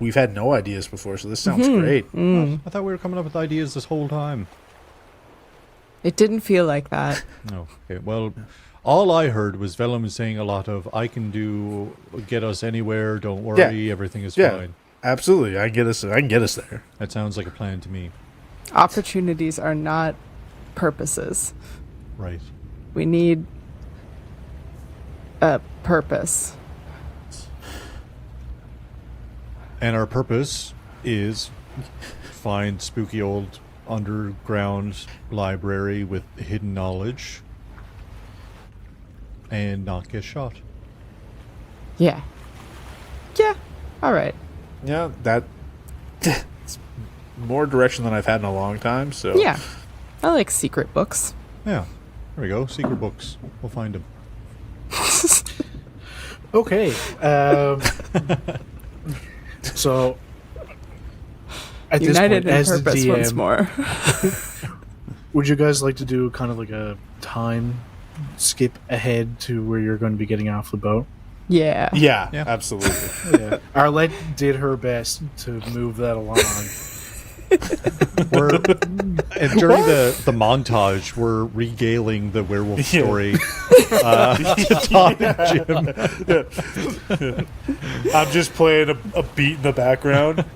we've had no ideas before, so this sounds great.
I thought we were coming up with ideas this whole time.
It didn't feel like that.
No. Okay. Well, all I heard was Velum saying a lot of, "I can get us anywhere. Don't worry, everything is fine."
Absolutely. I can get us there.
That sounds like a plan to me.
Opportunities are not purposes.
Right.
We need a purpose.
And our purpose is find spooky old underground library with hidden knowledge and not get shot.
Yeah. Yeah. All right.
Yeah, it's more direction than I've had in a long time, so...
Yeah. I like secret books.
Yeah. There we go. Secret books. We'll find them.
Okay. So, at this
United
point,
in
as the
purpose once
DM,
more.
would you guys like to do kind of like a time skip ahead to where you're going to be getting off the boat?
Yeah.
Yeah,
Yeah.
absolutely.
Yeah. Arlette did her best to move that along.
And during the montage, we're regaling the werewolf story to Todd and Jim.
I'm just playing a beat in the background.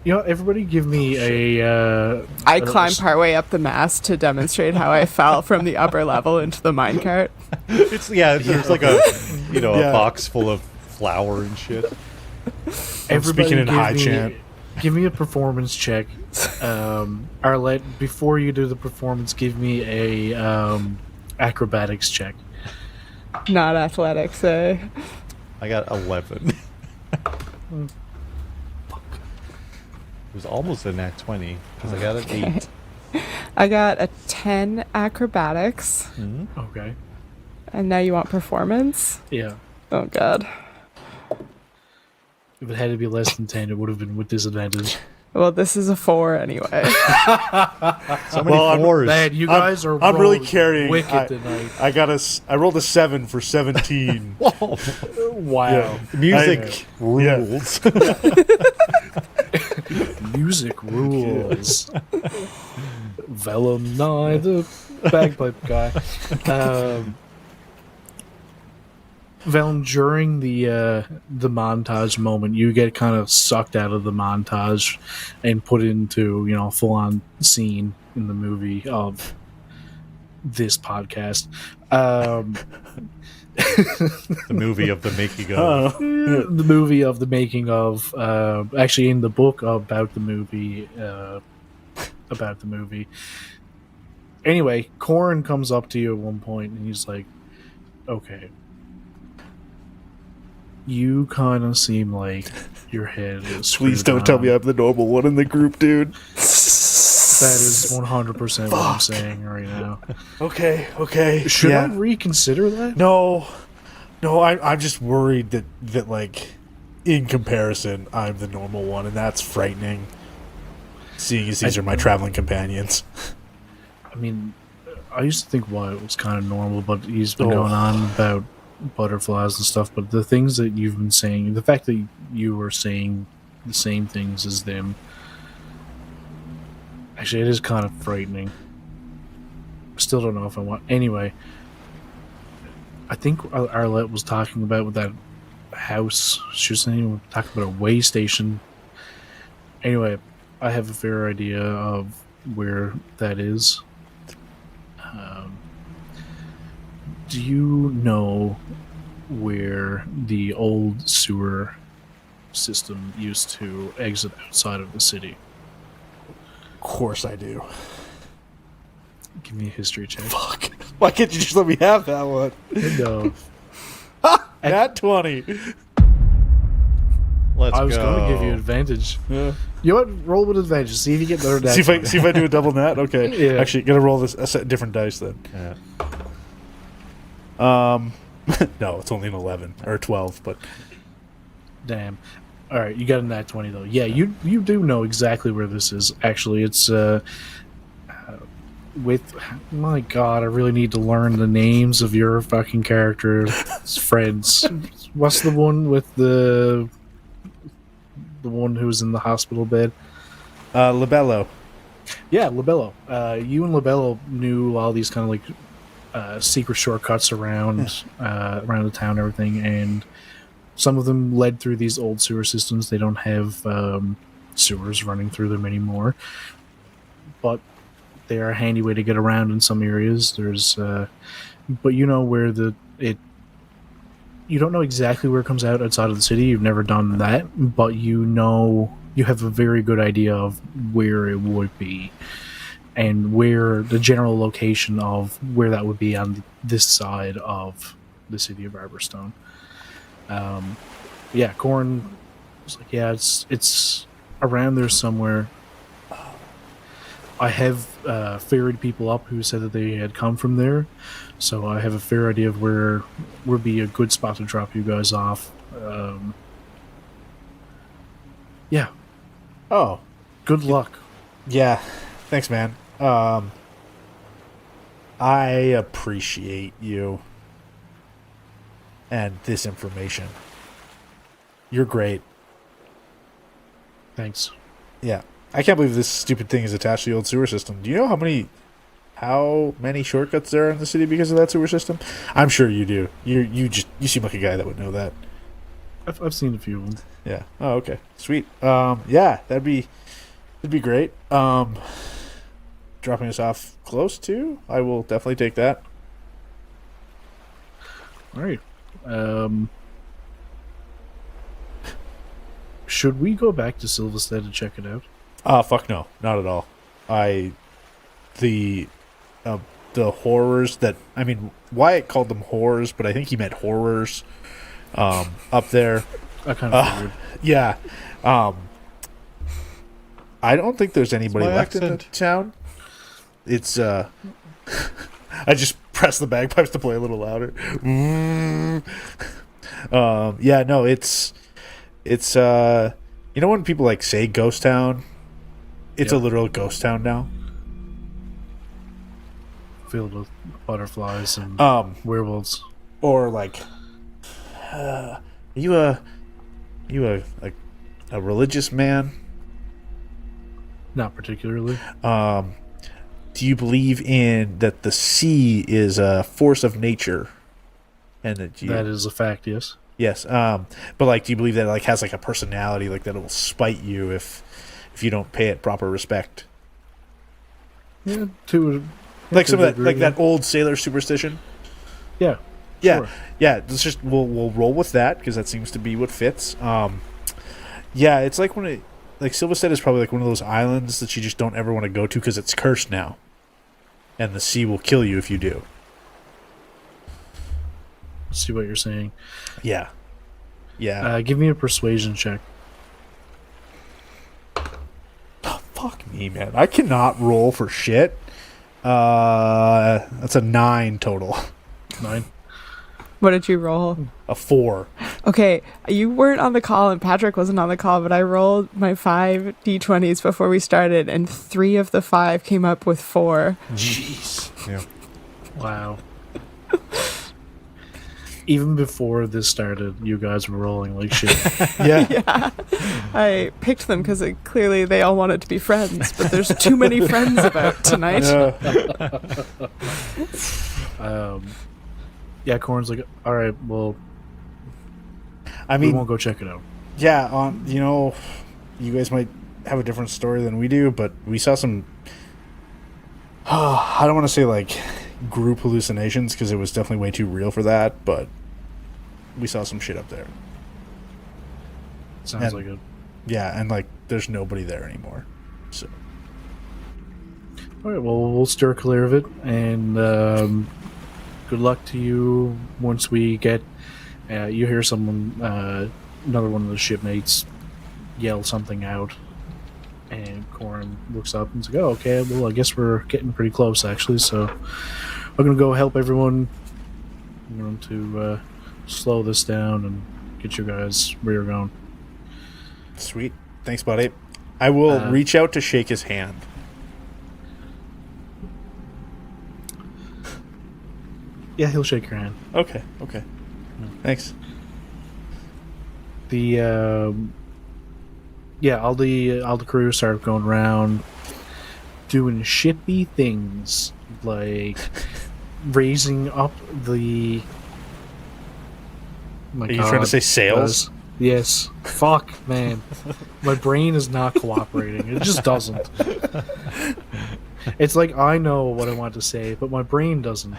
You know, everybody give me a...
I climbed partway up the mast to demonstrate how I fell from the upper level into the minecart.
There's like a
Yeah.
a box full of flour and shit.
Everybody
speaking in
give
high
me-
chant.
Give me a performance check. Arlette, before you do the performance, give me a acrobatics check.
Not athletics, eh?
I got 11. It was almost a nat 20 because I got an 8.
I got a 10 acrobatics.
Okay.
And now you want performance?
Yeah.
Oh, God.
If it had to be less than 10, it would have been with disadvantage.
Well, this is a 4 anyway.
So many
Well,
fours.
Man, you guys are
I'm really
rolling
carrying.
wicked tonight.
I rolled a 7 for 17.
Whoa.
Wow.
Yeah.
Music rules.
Music rules. Velum Nye, the bagpipe guy. Velum, during the montage moment, you get kind of sucked out of the montage and put into, full on scene in the movie of this podcast.
The movie of the making of.
The movie of the making of, actually in the book about the movie, Anyway, Corin comes up to you at one point and he's like, okay, you kind of seem like your head is
Please
screwed
don't tell me
on.
I'm the normal one in the group, dude.
That is 100% what I'm saying right now.
Okay.
Should I reconsider that?
No, I'm just worried that like, in comparison, I'm the normal one, and that's frightening. Seeing as these are my traveling companions.
I mean, I used to think Wyatt was kind of normal, but he's been going on about butterflies and stuff. But the things that you've been saying, the fact that you were saying the same things as them, actually, it is kind of frightening. Still don't know if I want. Anyway, I think Arlette was talking about with that house. She was saying talking about a way station. Anyway, I have a fair idea of where that is. Do you know where the old sewer system used to exit outside of the city?
Of course I do.
Give me a history check.
Fuck. Why can't you just let me have that one?
No.
Nat 20.
Let's
I was
go.
going to give you advantage.
Yeah.
You know what? Roll with advantage. See if you get better.
See if I do a double nat. Okay.
Yeah.
Actually, gotta roll this a different dice then.
Yeah.
No, it's only an 11 or 12, but
Damn. All right, you got a nat 20 though. Yeah, you do know exactly where this is. Actually, it's with my God, I really need to learn the names of your fucking characters' friends. What's the one with the the one who was in the hospital bed.
Labello.
Yeah, Labello. You and Labello knew all these kind of like secret shortcuts around the town and everything, and some of them led through these old sewer systems. They don't have sewers running through them anymore, but they are a handy way to get around in some areas. There's, but you know where you don't know exactly where it comes out outside of the city. You've never done that, but you know you have a very good idea of where it would be and where the general location of where that would be on this side of the city of Arborstone. Yeah, Corn was like, yeah, it's around there somewhere. I have ferried people up who said that they had come from there, so I have a fair idea of where would be a good spot to drop you guys off. Yeah.
Oh,
Good luck.
yeah. Thanks, man. I appreciate you and this information. You're great.
Thanks.
Yeah. I can't believe this stupid thing is attached to the old sewer system. Do you know how many shortcuts there are in the city because of that sewer system? I'm sure you do. You seem like a guy that would know that.
I've seen a few of them.
Yeah. Oh, okay. Sweet. Yeah, that'd be great. Dropping us off close to, I will definitely take that.
All right. Should we go back to Silvistead and check it out?
Fuck no, not at all. The horrors that, I mean, Wyatt called them horrors, but I think he meant horrors. Up there.
I kind of figured.
Yeah. I don't think there's anybody
my
left in the
accent.
town. It's I just press the bagpipes to play a little louder. Yeah, no, it's you know when people like say ghost town? It's a
Yep.
literal ghost town now.
Filled with butterflies and werewolves.
Or like you a religious man?
Not particularly.
Do you believe in that the sea is a force of nature? And that
That is a fact, yes.
yes. But like, do you believe that it like has like a personality, like that it will spite you if you don't pay it proper respect?
Yeah,
Like some of that,
agree,
like
yeah.
that old sailor superstition.
Yeah.
Yeah,
Sure.
yeah. Let's just we'll roll with that because that seems to be what fits. Yeah, it's like when it like Silvistead is probably like one of those islands that you just don't ever want to go to because it's cursed now, and the sea will kill you if you do.
See what you're saying.
Yeah, yeah.
Give me a persuasion check.
Fuck me, man. I cannot roll for shit. That's a 9 total.
9.
What did you roll?
A 4.
Okay, you weren't on the call and Patrick wasn't on the call, but I rolled my 5 d20s before we started, and 3 of the 5 came up with 4.
Jeez. Yeah.
Wow. Even before this started, you guys were rolling like shit.
Yeah.
Yeah, I picked them because clearly they all wanted to be friends, but there's too many friends about tonight.
Yeah, Corn's like, all right, well,
I
we
mean,
won't go check it out.
yeah. You know, you guys might have a different story than we do, but we saw some. I don't want to say like group hallucinations because it was definitely way too real for that, but we saw some shit up there.
Sounds
And-
like it.
Yeah, and like there's nobody there anymore. So
All right, well, we'll steer clear of it, and good luck to you once we get. You hear someone, another one of the shipmates, yell something out, and Corin looks up and is like, "Oh, okay. Well, I guess we're getting pretty close, actually. So I'm gonna go help everyone. I'm going to slow this down and get you guys where you're going."
sweet. Thanks, buddy. I will reach out to shake his hand.
Yeah, he'll shake your hand.
Okay. Okay. Thanks.
The yeah, all the crew start going around doing shippy things like raising up the. My
Are you trying to say sails?
Yes. Fuck, man. My brain is not cooperating. It just doesn't. It's like I know what I want to say, but my brain doesn't.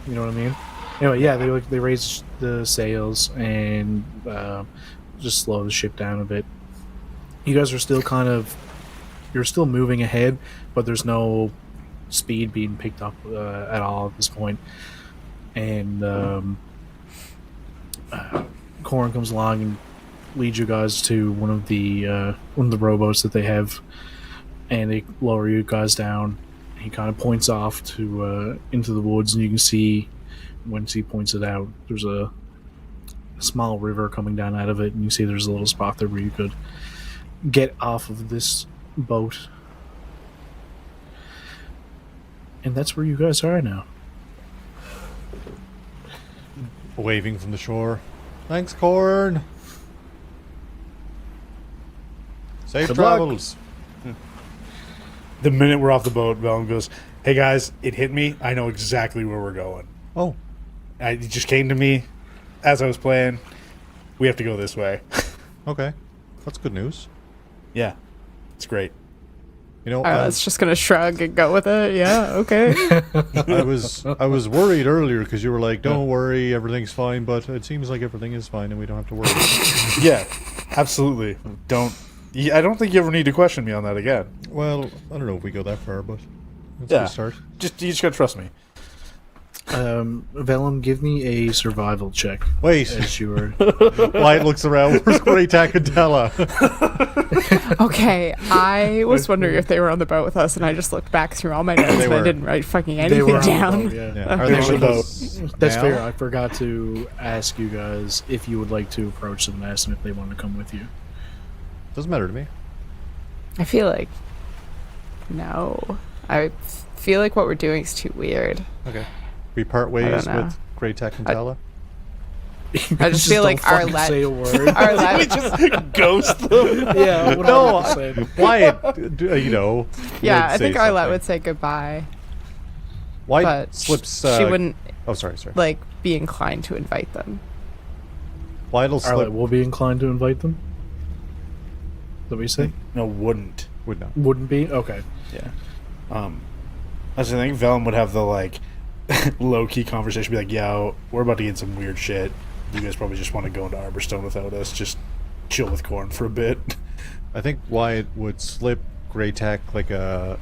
You know what I mean? Anyway, yeah, they raise the sails and just slow the ship down a bit. You guys are still you're still moving ahead, but there's no speed being picked up at all at this point. And Corin comes along and leads you guys to one of the rowboats that they have, and they lower you guys down. He kind of points off to into the woods, and you can see once he points it out, there's a small river coming down out of it, and you see there's a little spot there where you could get off of this boat. And that's where you guys are now.
Waving from the shore. Thanks, Corn. Safe
Good luck.
travels.
The minute we're off the boat, Velum goes, "Hey guys, it hit me. I know exactly where we're going.
Oh,
It just came to me as I was playing. We have to go this way."
okay. That's good news.
Yeah, it's great.
You know,
Arlette's just gonna shrug and go with it. Yeah, okay.
I was worried earlier because you were like, "Don't worry, everything's fine." But it seems like everything is fine, and we don't have to worry.
Yeah, absolutely. I don't think you ever need to question me on that again.
Well, I don't know if we go that far, but it's a
Yeah.
good start.
You just gotta trust me.
Velum, give me a survival check.
Wait,
As you were...
Wyatt looks around. Where's Great Tacantella?
Okay, I was wondering if they were on the boat with us, and I just looked back through all my notes
They
and I
were.
didn't write fucking
They
anything
were on the
down.
boat, yeah.
Yeah. Are
Okay.
they
They
with
were
us
That's
now?
fair. I forgot to ask you guys if you would like to approach them and ask them if they want to come with you.
Doesn't matter to me.
I feel like no. I feel like what we're doing is too weird.
Okay. We part
I
ways
don't know.
with Great Tacantella.
I just feel like
don't fucking
Arlette-
say a word.
Arlette,
Ghost them.
Yeah,
No,
100%.
Wyatt, you know.
yeah,
would
I think
say
Arlette
something.
would say goodbye,
Wyatt
but
slips.
she wouldn't
Oh, sorry.
like be inclined to invite them.
Wyatt'll slip.
Arlette will be inclined to invite them. Is that what you say?
No, wouldn't.
Would not.
Wouldn't be? Okay.
Yeah. I was thinking Velum would have the low key conversation, be like, "Yo, we're about to get some weird shit. You guys probably just want to go into Arborstone without us. Just chill with Corn for a bit."
I think Wyatt would slip Great Tac like a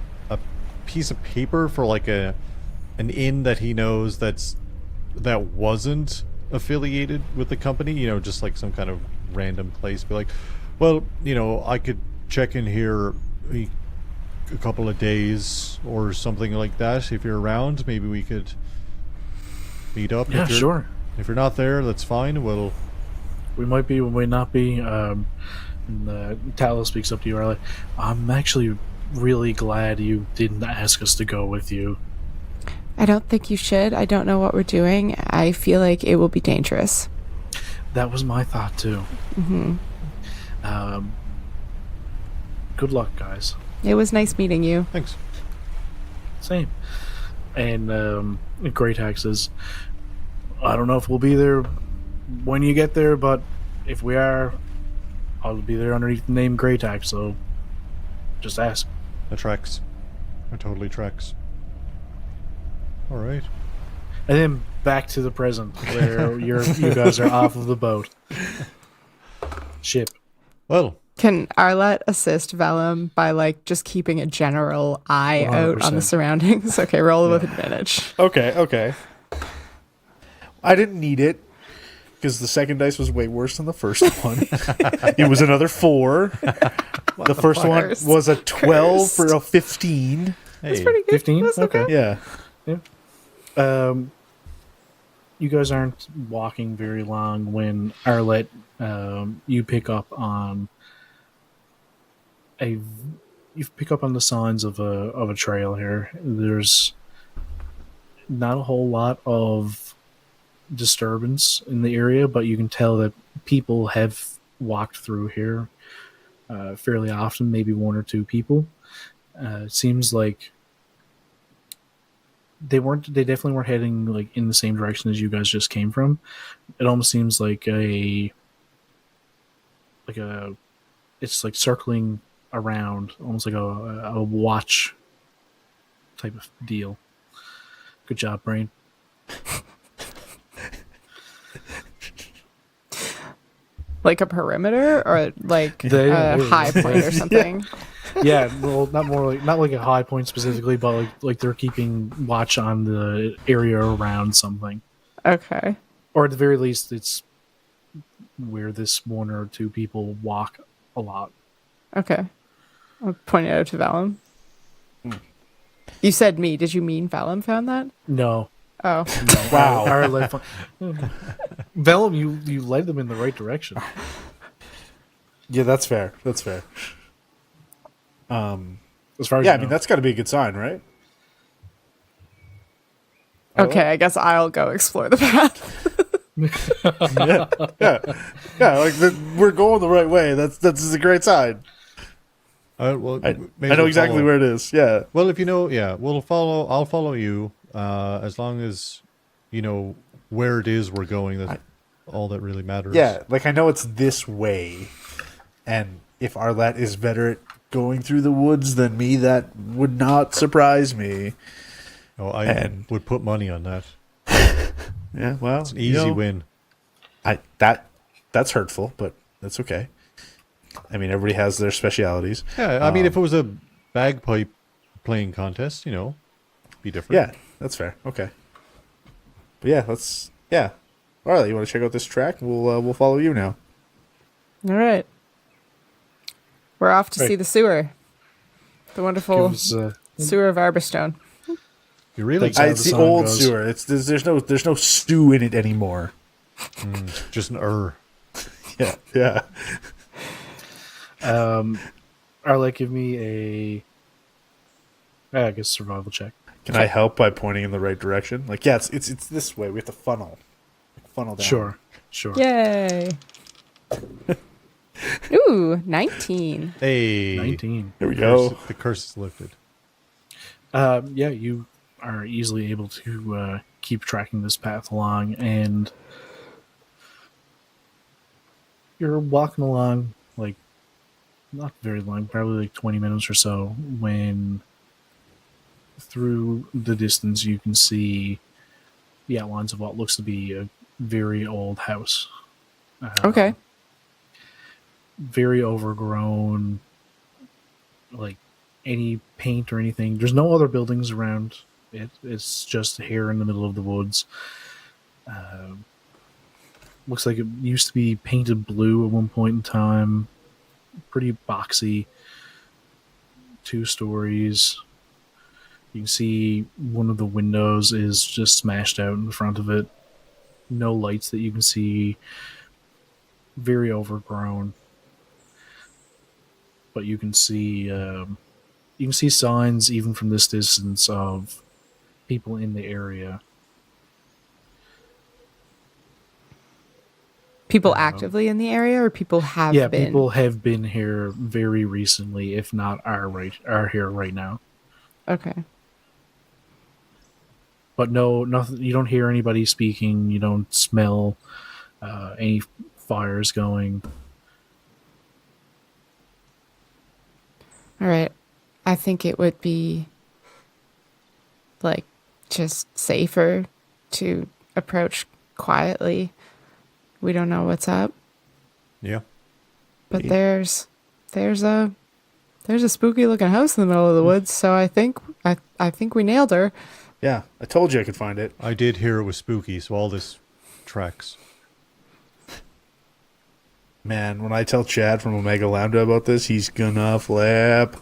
piece of paper for like an inn that he knows that wasn't affiliated with the company. You know, just like some kind of random place. Be like, well, you know, I could check in here a couple of days or something like that. If you're around, maybe we could meet up.
Yeah, sure.
If you're not there, that's fine. We'll.
We might be, we might not be. And Talos speaks up to you, Arlette. I'm actually really glad you didn't ask us to go with you.
I don't think you should. I don't know what we're doing. I feel like it will be dangerous.
That was my thought, too.
Hmm.
Good luck, guys.
It was nice meeting you.
Thanks.
Same. And Great Hack says, I don't know if we'll be there when you get there, but if we are, I'll be there underneath the name Great Hack, so just ask.
That tracks. That totally tracks. All right.
And then back to the present, where you guys are off of the boat. Ship.
Well,
Can Arlette assist Velum by just keeping a general eye out on the
100%.
surroundings? Okay, roll with advantage.
Okay. I didn't need it because the second dice was way worse than the first one. It was another 4. The first one
Cursed.
was a 12
Cursed.
for a 15.
That's
hey,
pretty good.
15?
That's
Okay.
Yeah.
You guys aren't walking very long when Arlette, you pick up on the signs of a trail here. There's not a whole lot of disturbance in the area, but you can tell that people have walked through here fairly often, maybe one or two people. It seems like they definitely weren't heading like in the same direction as you guys just came from. It almost seems like it's like circling around, almost like a watch type of deal. Good job, brain.
Like a perimeter or like a high point or something?
Yeah, well, not like a high point specifically, but like they're keeping watch on the area around something.
Okay.
Or at the very least, it's where this one or two people walk a lot.
Okay. I'll point it out to Velum. You said me. Did you mean Velum found that?
No.
Oh.
No.
Wow.
Velum, you led them in the right direction.
Yeah, that's fair. That's fair.
As far as
Yeah,
you
I mean,
know.
that's got to be a good sign, right?
Okay, I guess I'll go explore the path.
Yeah. Like we're going the right way. That's a great sign.
Well,
I
may as
know
well
exactly
follow.
where it is. Yeah.
Well, if you know, yeah, we'll follow. I'll follow you as long as you know where it is we're going. That's all that really matters.
Yeah, like I know it's this way, and if Arlette is better at going through the woods than me, that would not surprise me.
Oh, I
And-
would put money on that.
Yeah, well,
It's an easy win.
That's hurtful, but that's okay. I mean, everybody has their specialities.
Yeah, I mean, if it was a bagpipe playing contest, be different.
Yeah, that's fair. Okay, but yeah, Arlette, you want to check out this track? We'll follow you now.
All right. We're off to
Right.
see the sewer. The wonderful
Give us,
sewer of Arborstone.
You really
Thanks,
It's the
song
old
goes.
sewer. There's no stew in it anymore.
just an
Yeah.
Arlette, give me I guess survival check.
Can I help by pointing in the right direction? Like, yeah, it's this way. We have to funnel down.
Sure.
Yay. Ooh, 19.
Hey,
19.
Here we go.
the curse is lifted.
Yeah, you are easily able to keep tracking this path along, and you're walking along, like, not very long, probably like 20 minutes or so, when through the distance you can see the outlines of what looks to be a very old house.
Okay.
Very overgrown, like any paint or anything. There's no other buildings around it. It's just here in the middle of the woods. Looks like it used to be painted blue at one point in time. Pretty boxy. 2 stories. You can see one of the windows is just smashed out in the front of it. No lights that you can see. Very overgrown. But you can see signs even from this distance of people in the area.
People actively in the area, or people have been?
People have been here very recently, if not are here right now.
Okay.
But nothing. You don't hear anybody speaking. You don't smell any fires going.
All right. I think it would be like just safer to approach quietly. We don't know what's up,
Yeah.
but there's a spooky looking house in the middle of the woods, so I think we nailed her.
Yeah, I told you I could find it.
I did hear it was spooky, so all this tracks.
Man, when I tell Chad from Omega Lambda about this, he's gonna flip.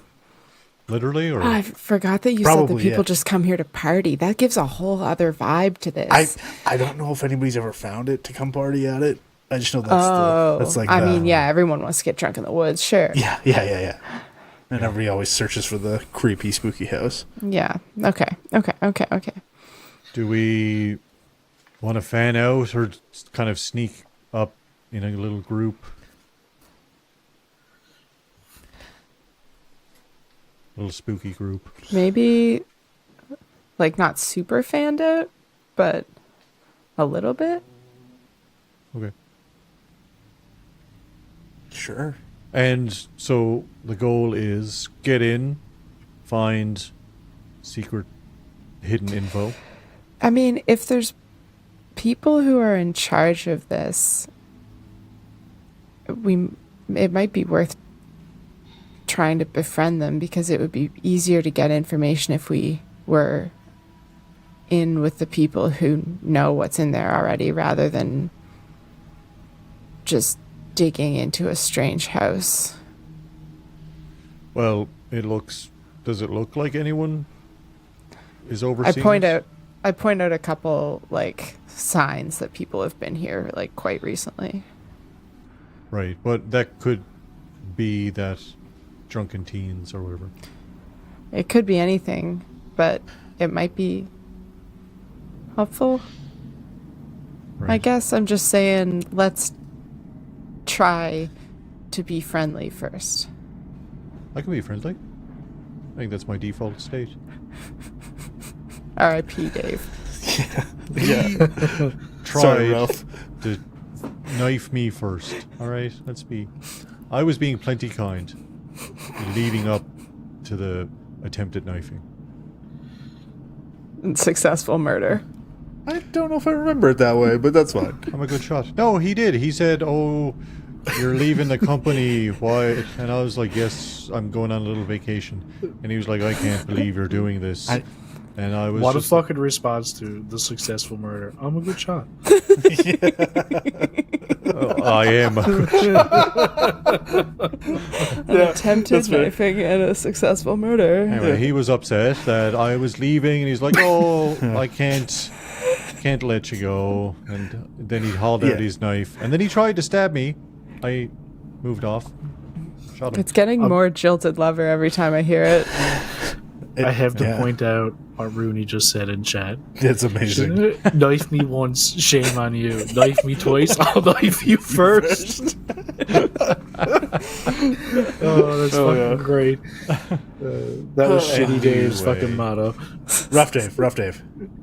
Literally, or
I forgot that you said
Probably,
that people
yeah.
just come here to party. That gives a whole other vibe to this.
I don't know if anybody's ever found it to come party at it. I just know that's like
I
the-
mean, yeah, everyone wants to get drunk in the woods, sure.
Yeah. And everybody always searches for the creepy, spooky house.
Yeah. Okay.
do we want to fan out or kind of sneak up in a little group? Little spooky group.
Maybe, like, not super fanned out, but a little bit.
Okay.
Sure.
And so the goal is get in, find secret hidden info.
I mean, if there's people who are in charge of this, it might be worth trying to befriend them, because it would be easier to get information if we were in with the people who know what's in there already, rather than just digging into a strange house.
Well, does it look like anyone is overseeing
I point out a couple, like, signs that people have been here, like, quite recently.
Right, but that could be that drunken teens or whatever.
It could be anything, but it might be helpful.
Right.
I guess I'm just saying, let's try to be friendly first.
I can be friendly. I think that's my default state.
R.I.P. Dave.
Yeah. Sorry,
Tried
Ralph.
to knife me first. All right, I was being plenty kind, leading up to the attempted knifing.
And successful murder.
I don't know if I remember it that way, but that's fine.
I'm a good shot. No, he did. He said, "Oh, you're leaving the company, Wyatt," and I was like, "Yes, I'm going on a little vacation." And he was like, "I can't believe you're doing this." And I was
What a
just
fucking response to the successful murder. I'm a good shot.
Oh, I am.
An attempted knifing and a successful murder.
Anyway, he was upset that I was leaving, and he's like, "Oh, I can't let you go." And then he hauled out his knife, and then he tried to stab me. I moved off, shot him.
It's getting more jilted lover every time I hear it.
I have to point out what Rooney just said in chat.
It's amazing.
Knife me once, shame on you. Knife me twice, I'll knife you first. Oh, that's fucking great. That was Shitty Dave's
anyway.
fucking motto.
Rough Dave.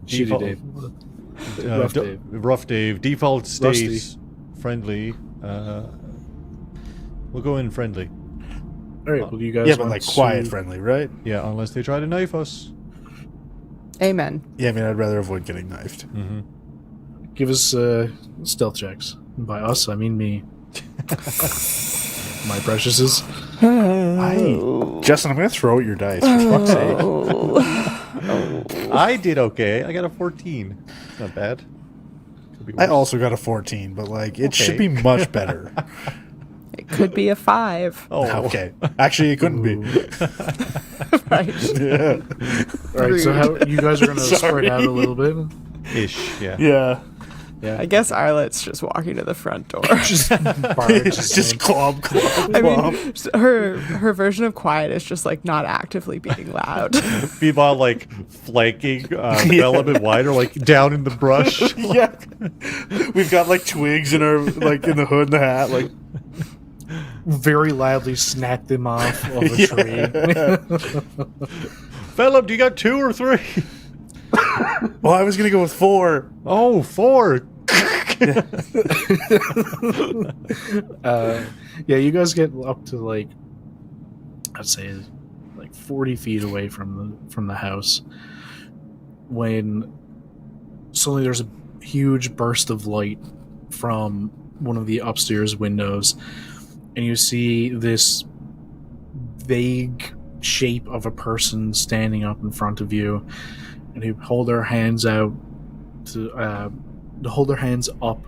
Shitty Dave. Rough Dave.
Rough Dave. Default stays friendly. We'll go in friendly.
All right, well, you guys
Yeah, but
want
like quiet
to-
friendly, right?
Yeah, unless they try to knife us.
Amen.
Yeah, I mean, I'd rather avoid getting knifed.
Mm-hmm.
Give us stealth checks. And by us, I mean me. My preciouses.
Justin, I'm going to throw out your dice, for fuck's sake.
I did okay. I got a 14. It's not bad. Could be
I
worse.
also got a 14, but like it should be much better.
It could be a 5.
Oh,
Okay. Actually, it couldn't be.
Right.
Yeah.
All right, so how you guys are going to
Sorry.
spread out a little bit?
Ish, yeah.
Yeah.
I guess Arlette's just walking to the front door.
Just
It's just clomp, clomp,
I
clomp.
mean, her version of quiet is just, like, not actively being loud.
Meanwhile, like, flanking Velum and Wyatt are, like, down in the brush.
Yeah. We've got like twigs in our, like in the hood and the hat. Like,
very loudly snap them off of a tree.
Velum, do you got 2 or 3?
well, I was going to go with 4.
Oh, 4.
Yeah, you guys get up to like, I'd say, like 40 feet away from the house, when suddenly there's a huge burst of light from one of the upstairs windows, and you see this vague shape of a person standing up in front of you, and they hold their hands out to hold their hands up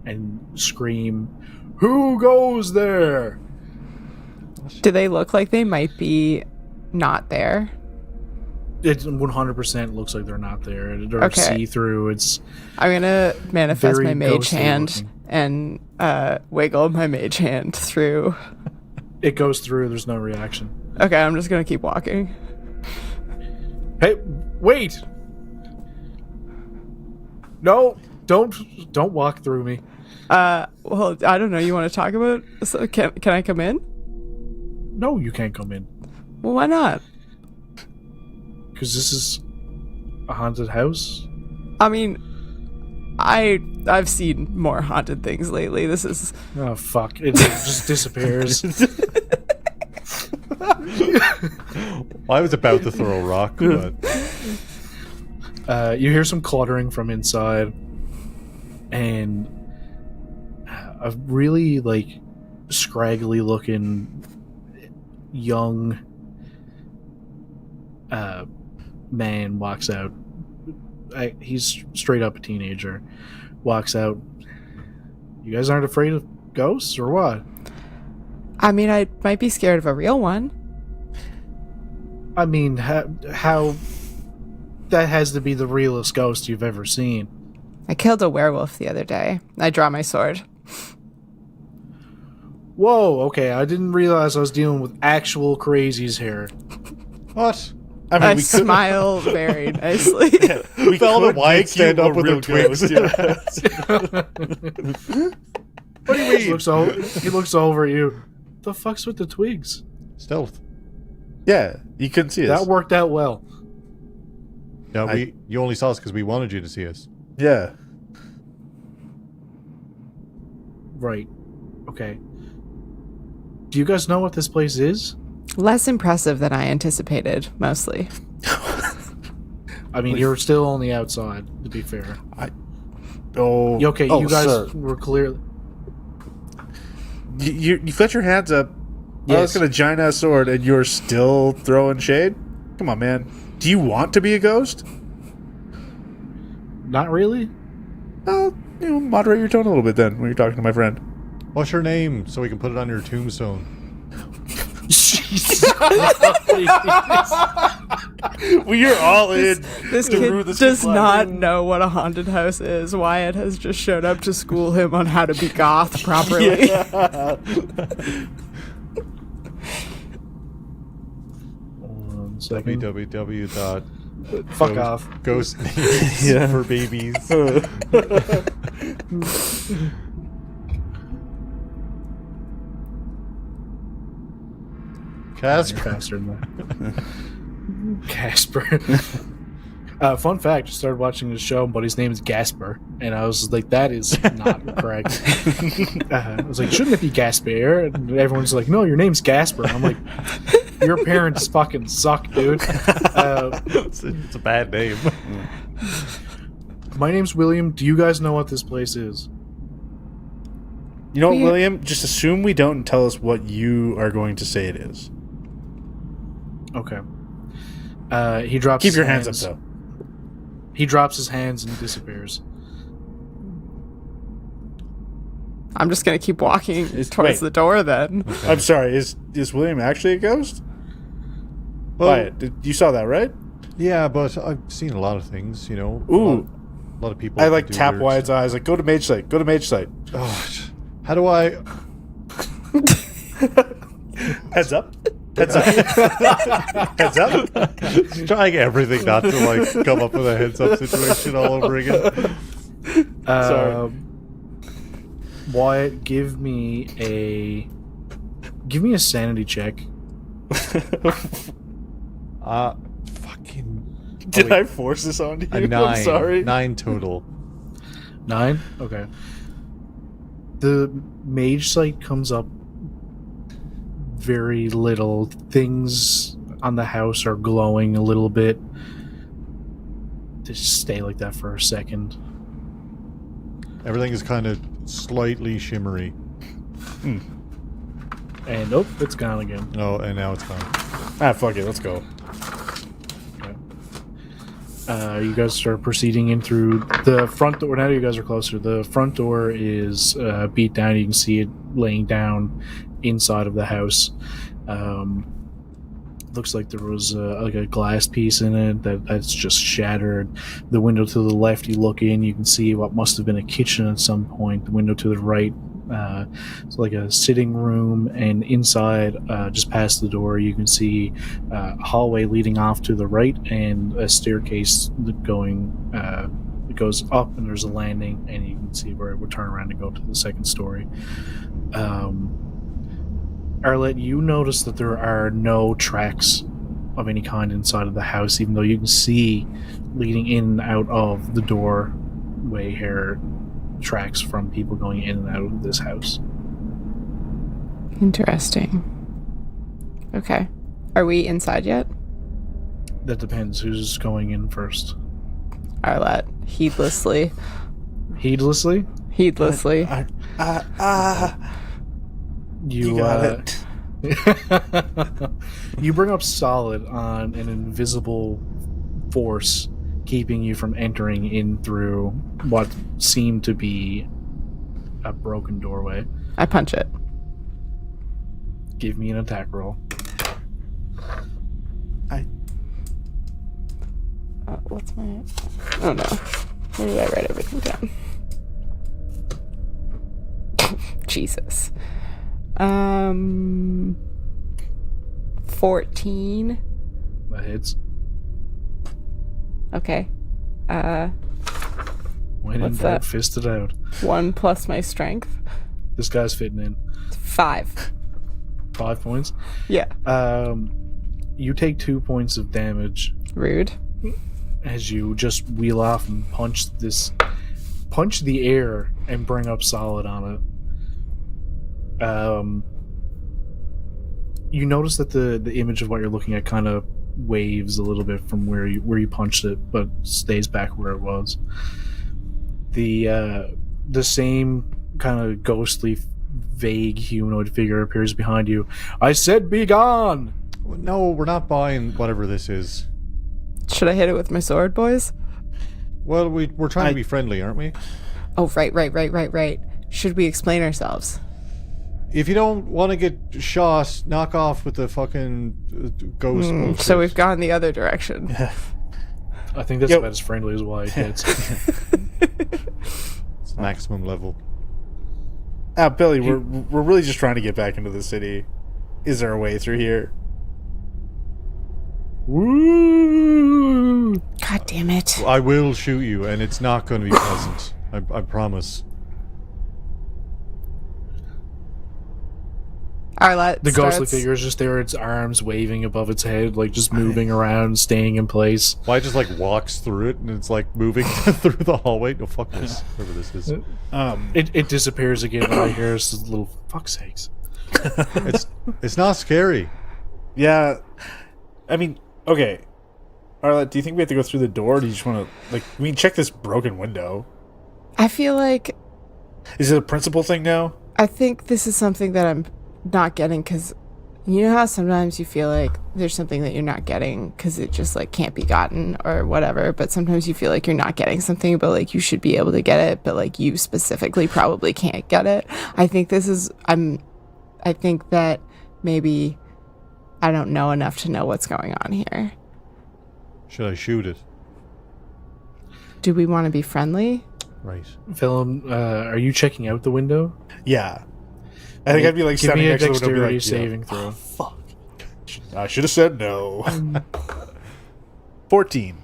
and scream, "Who goes there?"
Do they look like they might be not there?
It 100% looks like they're not there. They're
Okay.
see-through. It's
I'm gonna manifest
Very
my mage
ghostly
hand
looking.
and wiggle my mage hand through.
it goes through. There's no reaction.
Okay, I'm just gonna keep walking.
Hey, wait! No, don't walk through me.
Well, I don't know. You want to talk about? So can I come in?
No, you can't come in.
Well, why not?
Because this is a haunted house.
I mean, I've seen more haunted things lately. This is...
Oh, fuck. It just disappears.
I was about to throw a rock, but
You hear some cluttering from inside, and a really, like, scraggly looking young man walks out. He's straight up a teenager. Walks out. You guys aren't afraid of ghosts or what?
I mean, I might be scared of a real one.
I mean, how that has to be the realest ghost you've ever seen.
I killed a werewolf the other day. I draw my sword.
Whoa, okay, I didn't realize I was dealing with actual crazies here.
what?
I mean,
I
we could,
smile very nicely.
we
Velum and
could
Wyatt
make
stand
you
up
a
with
real
their twigs.
ghost.
What do you
He
mean?
looks over at you. The fuck's with the twigs?
Stealth.
Yeah, you couldn't see us.
That worked out well.
No, you only saw us because we wanted you to see us.
Yeah.
Right. Okay. Do you guys know what this place is?
Less impressive than I anticipated, mostly.
I mean, you're still on the outside, to be fair.
Oh.
Okay,
oh,
you guys
sir.
were clearly...
You put your hands up. I was
Yes.
going to giant ass sword, and you're still throwing shade? Come on, man. Do you want to be a ghost?
Not really?
Moderate your tone a little bit then when you're talking to my friend.
What's your name so we can put it on your tombstone?
Jesus.
We are all in.
This
to
kid
rue this
does
kid's
not
life.
know what a haunted house is. Wyatt has just showed up to school him on how to be goth properly.
One second.
www.
Fuck off.
Ghost names
Yeah.
for babies. Casper.
Faster than that. Casper. Fun fact, I started watching this show, but his name is Gasper. And I was like, that is not correct. I was like, shouldn't it be Gasper? And everyone's like, no, your name's Gasper. I'm like, your parents fucking suck, dude.
It's a bad name.
My name's William. Do you guys know what this place is?
You know what,
We-
William? Just assume we don't and tell us what you are going to say it is.
Okay. He drops
Keep
his
your hands up, though.
He drops his hands and disappears.
I'm just going to keep walking
Wait.
towards the door then.
I'm sorry. Is William actually a ghost? Wyatt, you saw that, right?
Yeah, but I've seen a lot of things, you know.
Ooh.
A lot of people.
I like
do
tap
weird
Wyatt's eyes. Like, go to mage site. Go to mage site.
Oh, how do I?
Heads up. Heads up. Heads up.
Just trying everything not to like come up with a heads up situation all over again.
Sorry.
Wyatt, give me a sanity check.
Fucking.
Did I force this on you?
A 9.
I'm sorry.
9 total.
9? Okay. The mage site comes up very little. Things on the house are glowing a little bit. Just stay like that for a second.
Everything is kind of slightly shimmery.
And oh, it's gone again.
Oh, and now it's gone.
Fuck it. Let's go.
You guys start proceeding in through the front door. Now you guys are closer. The front door is beat down. You can see it laying down inside of the house. Looks like there was like a glass piece in it that's just shattered. The window to the left, you look in, you can see what must have been a kitchen at some point. The window to the right, it's like a sitting room, and inside, just past the door, you can see a hallway leading off to the right and a staircase going. It goes up, and there's a landing, and you can see where it would turn around and go to the second story. Arlette, you notice that there are no tracks of any kind inside of the house, even though you can see leading in and out of the doorway here tracks from people going in and out of this house.
Interesting. Okay. Are we inside yet?
That depends who's going in first.
Arlette, heedlessly.
Heedlessly?
Heedlessly.
You got it.
You bring up solid on an invisible force keeping you from entering in through what seemed to be a broken doorway.
I punch it.
Give me an attack roll.
What's my... Oh no. Where did I write everything down? Jesus. 14.
That hits.
Okay.
When in
What's
doubt,
that?
fist it out.
1 plus my strength.
This guy's fitting in.
5.
5 points.
Yeah.
You take 2 points of damage
Rude.
as you just wheel off and punch the air and bring up solid on it. You notice that the image of what you're looking at kind of waves a little bit from where you punched it, but stays back where it was. The same kind of ghostly, vague humanoid figure appears behind you. I said, "Be gone!"
No, we're not buying whatever this is.
Should I hit it with my sword, boys?
Well, we're trying to be friendly, aren't we?
Oh, right. Should we explain ourselves?
If you don't want to get shot, knock off with the fucking ghost. bullshit.
So we've gone the other direction.
I think that's about as friendly as Wyatt gets.
It's maximum level.
Billy, we're really just trying to get back into the city. Is there a way through here?
Woo!
God damn it.
I will shoot you, and it's not going to be pleasant. I promise.
Arlette
The ghostly
starts-
figure is just there, its arms waving above its head, like just moving around, staying in place.
Why just like walks through it and it's like moving through the hallway? No, fuck this. Whatever this is.
It disappears again, and I hear this little fuck's sakes.
It's not scary.
Yeah. I mean, okay. Arlette, do you think we have to go through the door, or do you just want to, like, we can check this broken window?
I feel like...
Is it a principal thing now?
I think this is something that I'm not getting, because you know how sometimes you feel like there's something that you're not getting because it just like can't be gotten or whatever, but sometimes you feel like you're not getting something but like you should be able to get it, but like you specifically probably can't get it. I think I think that maybe I don't know enough to know what's going on here.
Should I shoot it?
Do we want to be friendly?
Right.
Velum, are you checking out the window?
Yeah. I think I'd be like
Give
standing
me a
next to the window,
dexterity
be like,
saving throw.
Fuck. I should have said no. 14.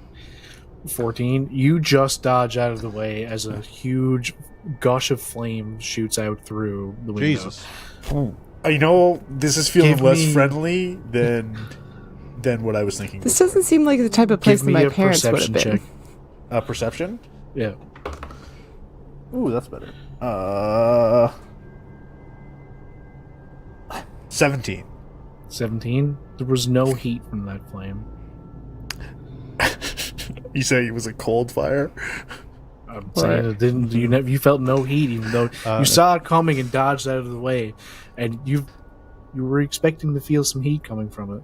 14. You just dodge out of the way as a huge gush of flame shoots out through the window.
Jesus.
You know, this is feeling
Give
less
me-
friendly than what I was thinking.
This doesn't seem like the type of place
Give
that
me
my
a
parents would have
perception
been.
check.
Perception?
Yeah.
Ooh, that's better. 17.
17. There was no heat from that flame.
You say it was a cold fire?
I'm saying it didn't. You felt no heat, even though you saw it coming and dodged out of the way, and you were expecting to feel some heat coming from it.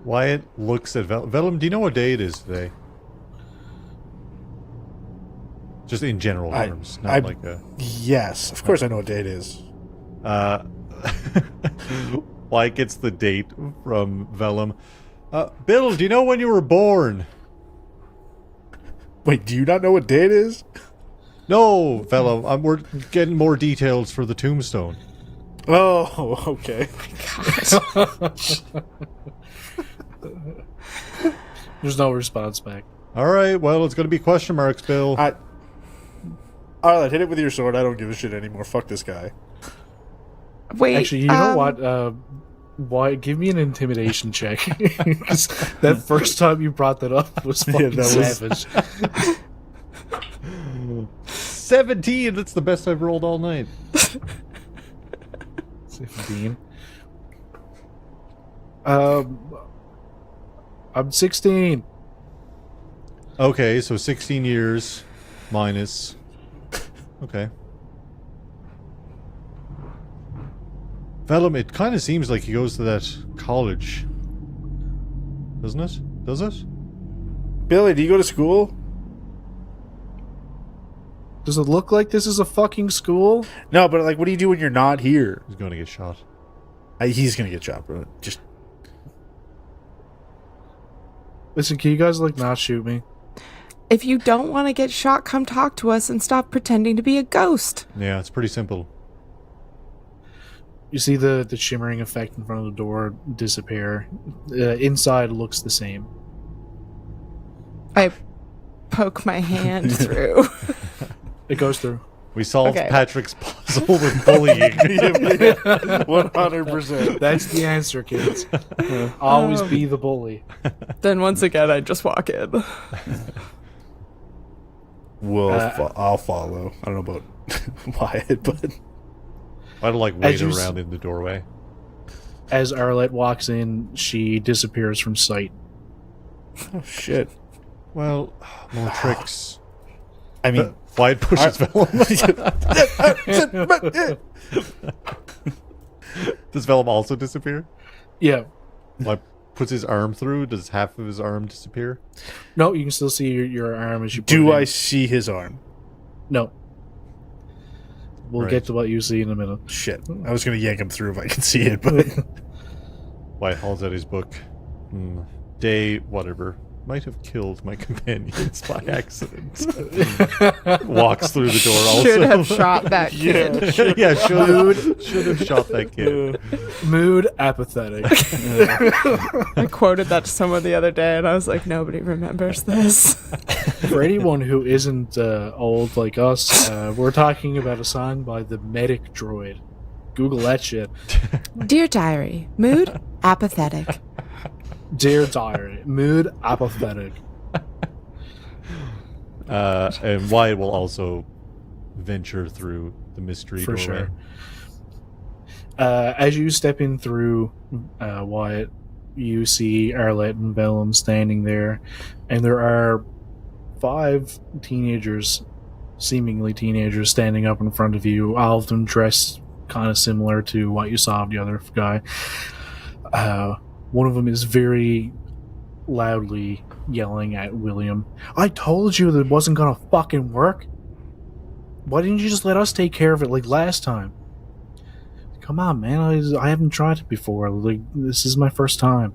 Wyatt looks at Velum. Do you know what day it is today? Just in general terms, not like a...
Yes, of course I know what day it is.
Wyatt gets the date from Velum. Bill, do you know when you were born?
Wait, do you not know what day it is?
No, Velum. We're getting more details for the tombstone.
Oh, okay.
There's no response back.
All right, well, it's going to be question marks, Bill.
Arlette, hit it with your sword. I don't give a shit anymore. Fuck this guy.
Wait.
Actually, you know what? Why? Give me an intimidation check. 'Cause that first time you brought that up was fucking savage.
17. That's the best I've rolled all night.
17. I'm 16.
Okay, so 16 years minus. Okay. Velum, it kind of seems like he goes to that college. Doesn't it? Does it?
Billy, do you go to school?
Does it look like this is a fucking school?
No, but like, what do you do when you're not here?
He's going to get shot.
He's gonna get shot, bro. Just
Listen, can you guys like not shoot me?
If you don't want to get shot, come talk to us and stop pretending to be a ghost.
Yeah, it's pretty simple.
You see the shimmering effect in front of the door disappear. Inside looks the same.
I poke my hand through.
It goes through.
We solved
Okay.
Patrick's puzzle with bullying.
100%.
That's the answer, kids. Always be the bully.
Then once again, I just walk in.
I'll follow. I don't know about Wyatt, but
I don't like wait
As you
around in the doorway.
As Arlette walks in, she disappears from sight.
oh shit.
Well, more tricks.
I mean,
Wyatt pushes Velum. Does Velum also disappear?
Yeah.
Like, puts his arm through? Does half of his arm disappear?
No, you can still see your arm as you put
do
it
I
in.
see his arm?
No. We'll
Right.
get to what you see in a minute.
Shit. I was gonna yank him through if I could see it, but
Wyatt hauls out his book. Day, whatever. Might have killed my companions by accident. Walks through the door also.
Should have shot that kid.
Yeah, should have shot that kid.
Mood apathetic.
I quoted that to someone the other day, and I was like, nobody remembers this.
For anyone who isn't old like us, we're talking about a song by the Medic Droid. Google that shit.
Dear diary, mood apathetic.
Dear diary, mood apathetic.
And Wyatt will also venture through the mystery
For
doorway.
sure. As you step in through Wyatt, you see Arlette and Velum standing there, and there are 5 teenagers, seemingly teenagers, standing up in front of you, all of them dressed kind of similar to what you saw of the other guy. One of them is very loudly yelling at William. I told you that it wasn't gonna fucking work. Why didn't you just let us take care of it like last time? Come on, man. I haven't tried it before. Like, this is my first time.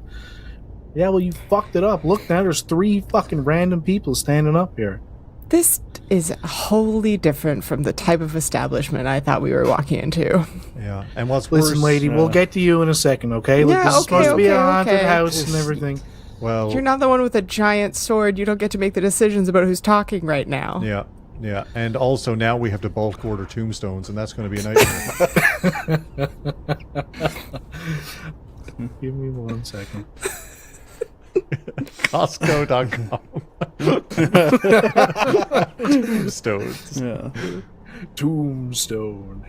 Yeah, well, you fucked it up. Look, now there's 3 fucking random people standing up here.
This is wholly different from the type of establishment I thought we were walking into.
Yeah, and what's
Listen,
worse,
lady, we'll get to you in a second, okay? Look,
Yeah,
this is supposed to be a haunted
okay.
house and everything.
well,
You're not the one with a giant sword. You don't get to make the decisions about who's talking right now.
yeah, and also now we have to bulk order tombstones, and that's going to be a nightmare.
Give me 1 second.
Costco.com. Tombstones.
yeah.
Tombstone.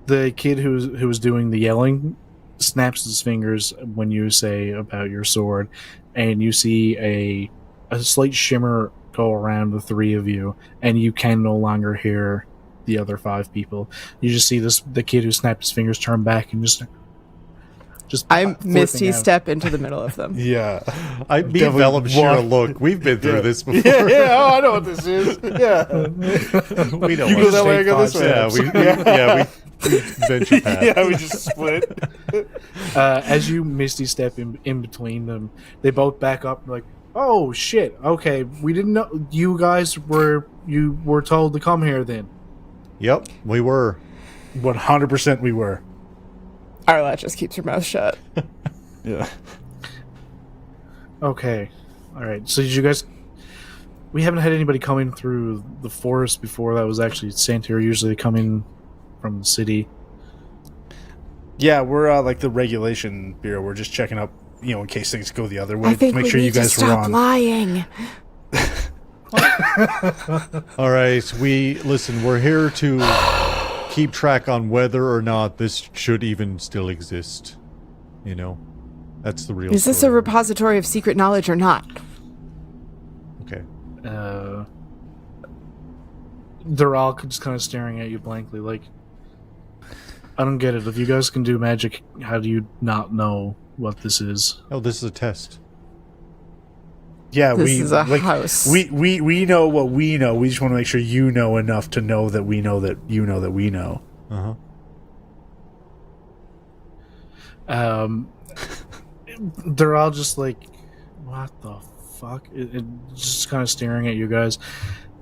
The kid who was doing the yelling snaps his fingers when you say about your sword, and you see a slight shimmer go around the 3 of you, and you can no longer hear the other 5 people. You just see the kid who snapped his fingers turn back and just
I Misty
flipping out.
step into the middle of them.
Yeah.
I me and
Definitely
Velum share a
walk-
look. We've been through this before.
Yeah, oh, I know what this is. Yeah.
We know
You go
what
that way, I go
take
this way.
Yeah, we venture past.
Yeah, we just split.
As you Misty step in between them, they both back up like, oh shit, okay, we didn't know you guys were told to come here then.
Yep, we were.
100% we were.
Arlette just keeps her mouth shut.
Yeah.
Okay. Alright, so did you guys We haven't had anybody coming through the forest before that was actually sent here. Usually they come in from the city.
Yeah, we're like the regulation bureau. We're just checking up, in case things go the other way.
I think
to make
we
sure
need
you guys
to
were
stop
on.
lying.
All right, we're here to keep track on whether or not this should even still exist. That's the real
Is this a
story.
repository of secret knowledge or not?
Okay.
They're all just kind of staring at you blankly, like, I don't get it. If you guys can do magic, how do you not know what this is?
Oh, this is a test.
Yeah,
This is a house.
We know what we know. We just want to make sure you know enough to know that we know that you know that we know.
They're all just like, what the fuck? Just kind of staring at you guys.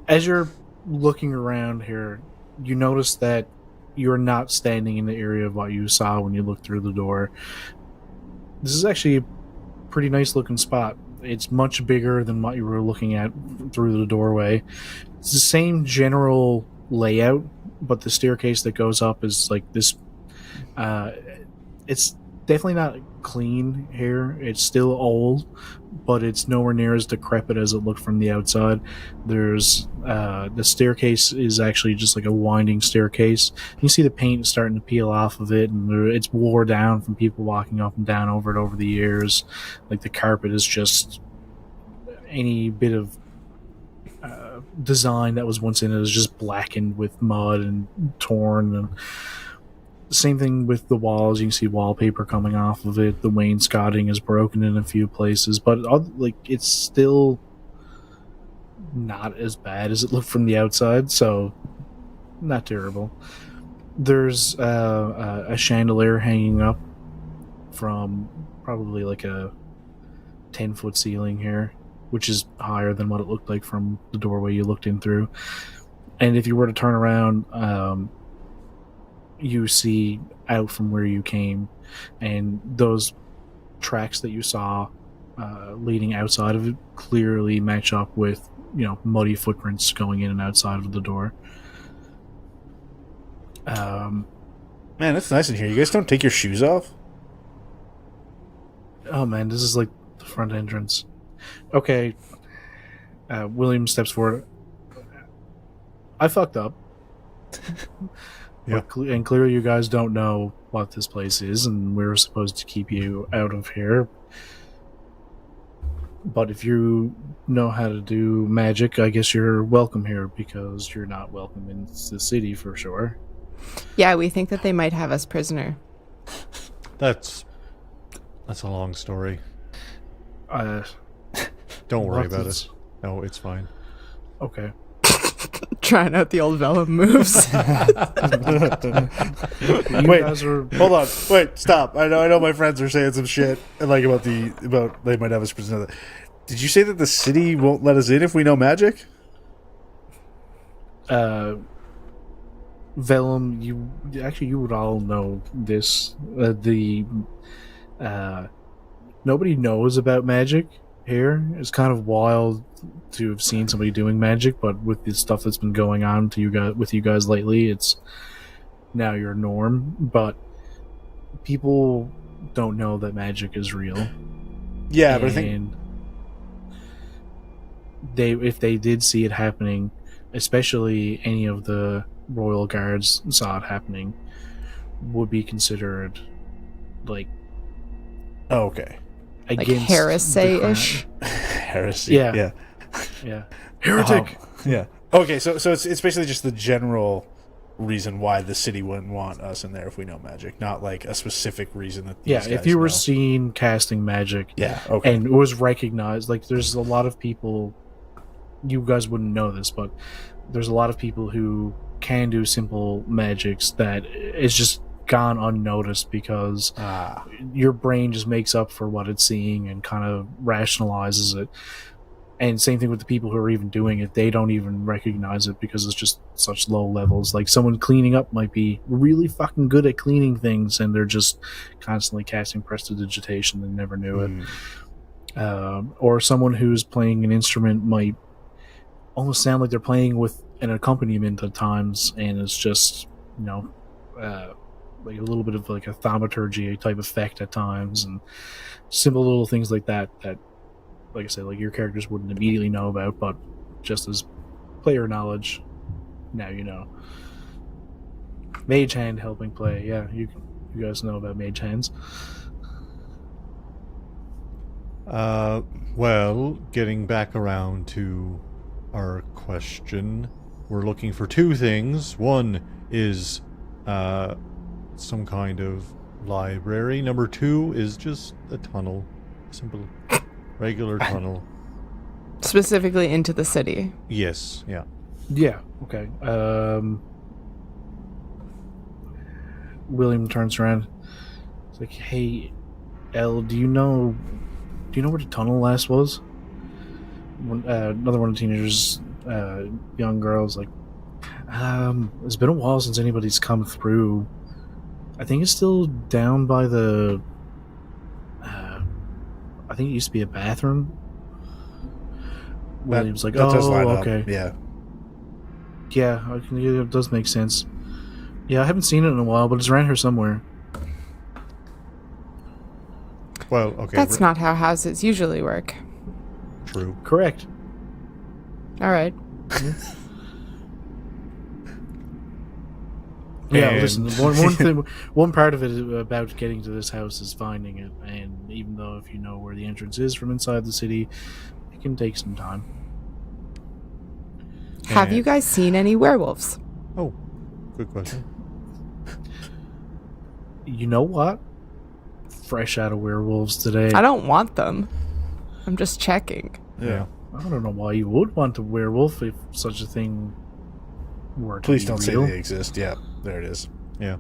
As you're looking around here, you notice that you're not standing in the area of what you saw when you looked through the door. This is actually a pretty nice looking spot. It's much bigger than what you were looking at through the doorway. It's the same general layout, but the staircase that goes up is like this. It's definitely not clean here. It's still old, but it's nowhere near as decrepit as it looked from the outside. There's the staircase is actually just like a winding staircase. You see the paint starting to peel off of it, and it's wore down from people walking up and down over it over the years. Like the carpet is just any bit of design that was once in it is just blackened with mud and torn. And same thing with the walls. You can see wallpaper coming off of it. The wainscoting is broken in a few places, but it's still not as bad as it looked from the outside, so not terrible. There's a chandelier hanging up from probably like a 10-foot ceiling here, which is higher than what it looked like from the doorway you looked in through. And if you were to turn around, you see out from where you came, and those tracks that you saw leading outside of it clearly match up with muddy footprints going in and outside of the door.
Man, it's nice in here. You guys don't take your shoes off?
Oh man, this is like the front entrance. Okay. William steps forward. I fucked up.
Yeah.
And clearly you guys don't know what this place is, and we're supposed to keep you out of here. But if you know how to do magic, I guess you're welcome here, because you're not welcome in the city for sure.
Yeah, we think that they might have us prisoner.
That's a long story. Don't worry about it. No, it's fine.
Okay.
Trying out the old Velum moves.
Hold on. Wait, stop. I know my friends are saying some shit and like about they might have us prisoner. Did you say that the city won't let us in if we know magic?
Velum, you would all know this. Nobody knows about magic here. It's kind of wild to have seen somebody doing magic, but with the stuff that's been going on with you guys lately, it's now your norm. But people don't know that magic is real.
Yeah, but I think
if they did see it happening, especially any of the royal guards saw it happening, would be considered like
okay,
Like
against
heresy-ish?
heresy.
Yeah. Heretic.
Yeah. Okay, so it's basically just the general reason why the city wouldn't want us in there if we know magic, not like a specific reason that these guys
if you were
know.
seen casting magic,
okay,
and it was recognized, like there's a lot of people, you guys wouldn't know this, but there's a lot of people who can do simple magics that is just gone unnoticed because your brain just makes up for what it's seeing and kind of rationalizes it. And same thing with the people who are even doing it. They don't even recognize it because it's just such low levels. Like someone cleaning up might be really fucking good at cleaning things, and they're just constantly casting prestidigitation and never knew it. Or someone who's playing an instrument might almost sound like they're playing with an accompaniment at times, and it's just, like a little bit of like a thaumaturgy type effect at times, and simple little things like that, like I said, like your characters wouldn't immediately know about, but just as player knowledge, now you know. Mage hand helping play, yeah, you guys know about mage hands.
Well, getting back around to our question, we're looking for two things. One is some kind of library. Number two is just a tunnel. Simple, regular tunnel.
Specifically into the city.
Yes, yeah.
Yeah, okay. William turns around. It's like, hey, Elle, do you know where the tunnel last was? Another one of the teenagers, young girls, like, it's been a while since anybody's come through. I think it's still down by the, I think it used to be a bathroom. William's like,
that does line
okay.
up. Yeah.
Yeah, it does make sense. Yeah, I haven't seen it in a while, but it's around here somewhere.
Well, okay.
That's not how houses usually work.
True.
Correct.
All right.
Yeah,
And-
listen, one part of it about getting to this house is finding it, and even though if you know where the entrance is from inside the city, it can take some time.
Have you guys seen any werewolves?
Oh, good question.
You know what? Fresh out of werewolves today.
I don't want them. I'm just checking.
Yeah.
I don't know why you would want a werewolf if such a thing were to
Please
be
don't say
real.
they exist. Yeah, there it is.
Yeah.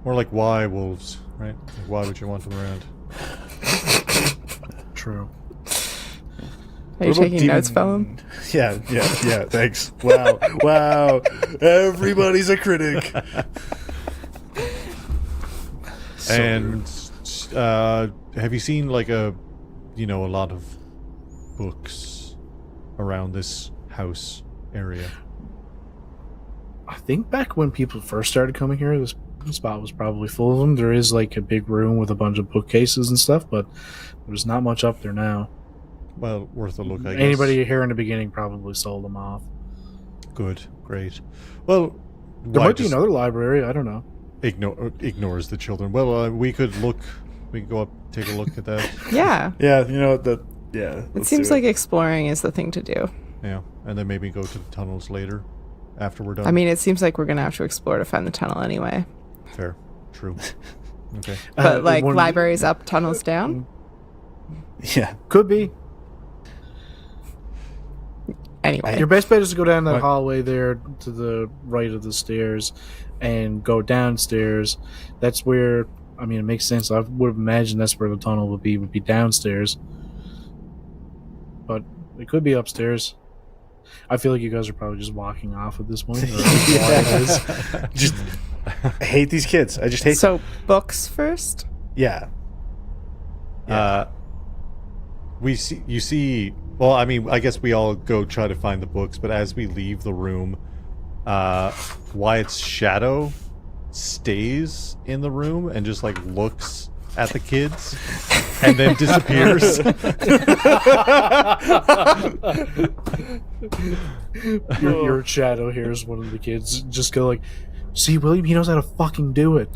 More like why wolves, right? Like, why would you want them around?
True.
Are you
What about
taking notes, Velum?
Yeah. Thanks. Wow. Everybody's a critic.
And have you seen like a lot of books around this house area?
I think back when people first started coming here, this spot was probably full of them. There is like a big room with a bunch of bookcases and stuff, but there's not much up there now.
Well, worth a look, I guess.
Anybody here in the beginning probably sold them off.
Good, great. Well,
There
why
might be
just
another library, I don't know.
ignores the children. Well, we could look. We could go up, take a look at that.
Yeah.
Yeah, you know that. Yeah,
It seems like exploring is the thing to do.
Yeah, and then maybe go to the tunnels later, after we're done.
I mean, it seems like we're going to have to explore to find the tunnel anyway.
Fair, true. Okay.
But like
one-
libraries up, tunnels down?
Yeah.
Could be.
Anyway.
Your best bet is to go down that
Right.
hallway there to the right of the stairs and go downstairs. That's where, I mean, it makes sense. I would imagine that's where the tunnel would be downstairs. But it could be upstairs. I feel like you guys are probably just walking off at this point. Or Wyatt is.
Just I hate these kids. I just hate.
So books first?
Yeah.
We see. You see. Well, I mean, I guess we all go try to find the books, but as we leave the room, Wyatt's shadow stays in the room and just like looks at the kids and then disappears.
Your shadow hears one of the kids just go like, "See, William, he knows how to fucking do it."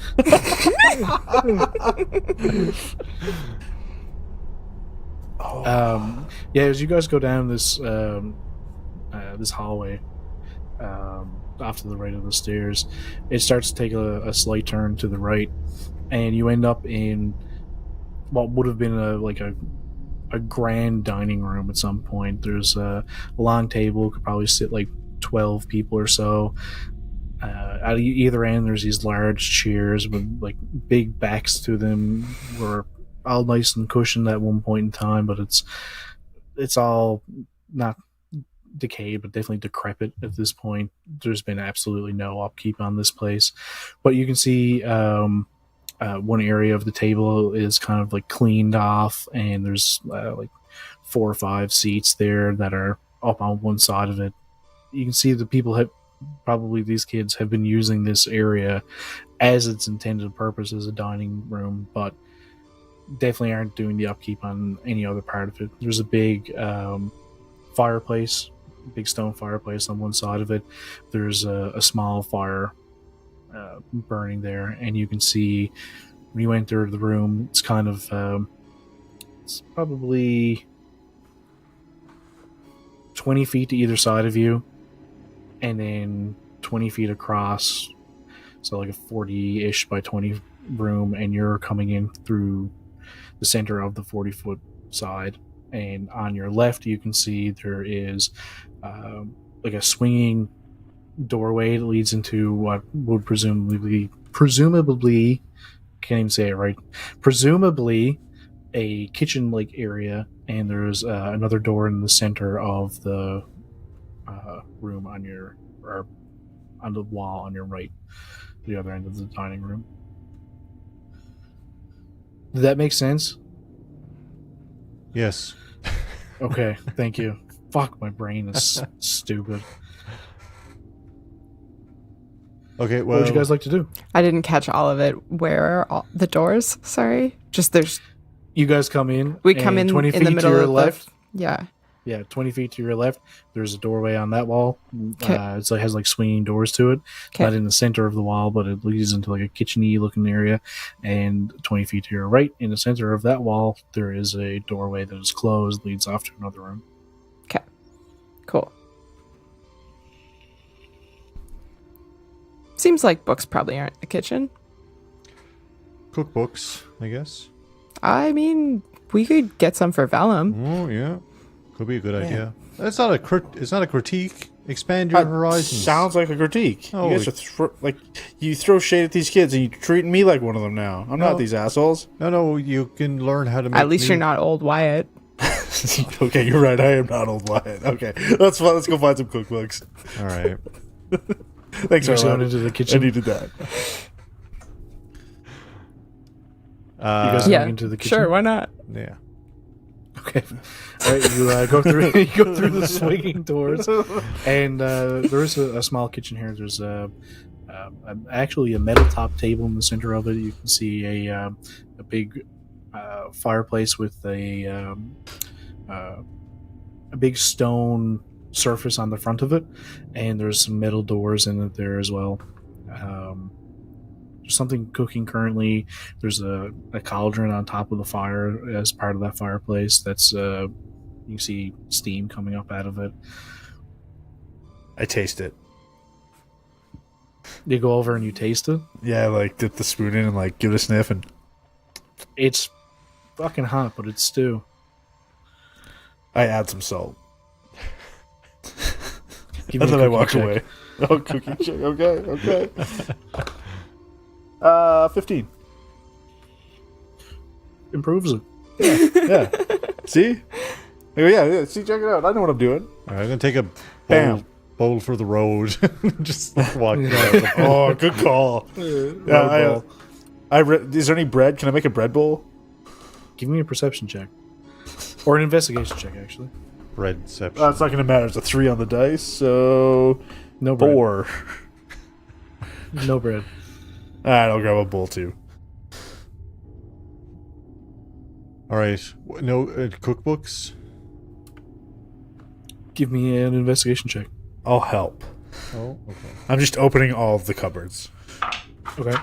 Yeah, as you guys go down this this hallway, off to the right of the stairs, it starts to take a slight turn to the right, and you end up in what would have been a grand dining room at some point. There's a long table, could probably sit like 12 people or so. At either end, there's these large chairs with like big backs to them, were all nice and cushioned at one point in time, but it's all not decayed, but definitely decrepit at this point. There's been absolutely no upkeep on this place, but you can see one area of the table is kind of like cleaned off, and there's like 4 or 5 seats there that are up on one side of it. You can see the people have probably these kids have been using this area as its intended purpose as a dining room, but definitely aren't doing the upkeep on any other part of it. There's a big fireplace, big stone fireplace on one side of it. There's a small fire burning there, and you can see when you enter the room, it's kind of it's probably 20 feet to either side of you, and then 20 feet across, so like a 40-ish by 20 room, and you're coming in through the center of the 40-foot side. And on your left, you can see there is like a swinging doorway that leads into what would presumably, can't even say it right, presumably a kitchen-like area, and there's another door in the center of the room on the wall on your right, the other end of the dining room. Did that make sense?
Yes.
Okay, thank you. Fuck, my brain is stupid.
Okay, well,
What would you guys like to do?
I didn't catch all of it. Where are all the doors? Sorry. Just there's...
You guys come in.
We come in
20
in
feet
the middle
to your
of
left.
Yeah.
Yeah, 20 feet to your left, there's a doorway on that wall.
Okay.
It has like swinging doors to it.
Okay.
Not in the center of the wall, but it leads into like a kitchen-y looking area. And 20 feet to your right, in the center of that wall, there is a doorway that is closed, leads off to another room.
Okay. Cool. Seems like books probably aren't in the kitchen.
cookbooks, I guess.
I mean, we could get some for Velum.
Oh yeah, could be a good idea. It's not a critique. Expand your horizons.
Sounds like a critique.
Oh,
you guys are you throw shade at these kids, and you're treating me like one of them now. I'm not these assholes.
No, you can learn how to make
At least you're not old Wyatt.
Okay, you're right. I am not old Wyatt. Okay, that's fine. Let's go find some cookbooks.
All right.
Thanks for
Going
going
into the kitchen.
I needed that.
You guys
Yeah,
going into the kitchen?
sure, why not?
Yeah.
Okay. All right, you go through. You go through the swinging doors, and there is a small kitchen here. There's actually a metal top table in the center of it. You can see a big fireplace with a big stone surface on the front of it, and there's some metal doors in it there as well. There's something cooking currently. There's a cauldron on top of the fire as part of that fireplace. That's you see steam coming up out of it.
I taste it.
You go over and you taste it.
Yeah, like dip the spoon in and like give it a sniff, and
It's fucking hot, but it's stew.
I add some salt.
Give
And
me a
then I
cooking
walk
check.
away. Oh, cooking check. Okay. 15.
Improves it.
Yeah. See? Yeah. See, check it out. I know what I'm doing.
All right, I'm gonna take a
Bam.
bowl for the road. Just walk down.
Oh, good call. Yeah, is there any bread? Can I make a bread bowl?
Give me a perception check. Or an investigation check, actually.
Breadception.
It's not going to matter. It's a 3 on the dice, so
No bread.
4.
No bread.
Alright, I'll grab a bowl too.
All right. No cookbooks.
Give me an investigation check.
I'll help.
Oh, okay.
I'm just opening all of the cupboards.
Okay.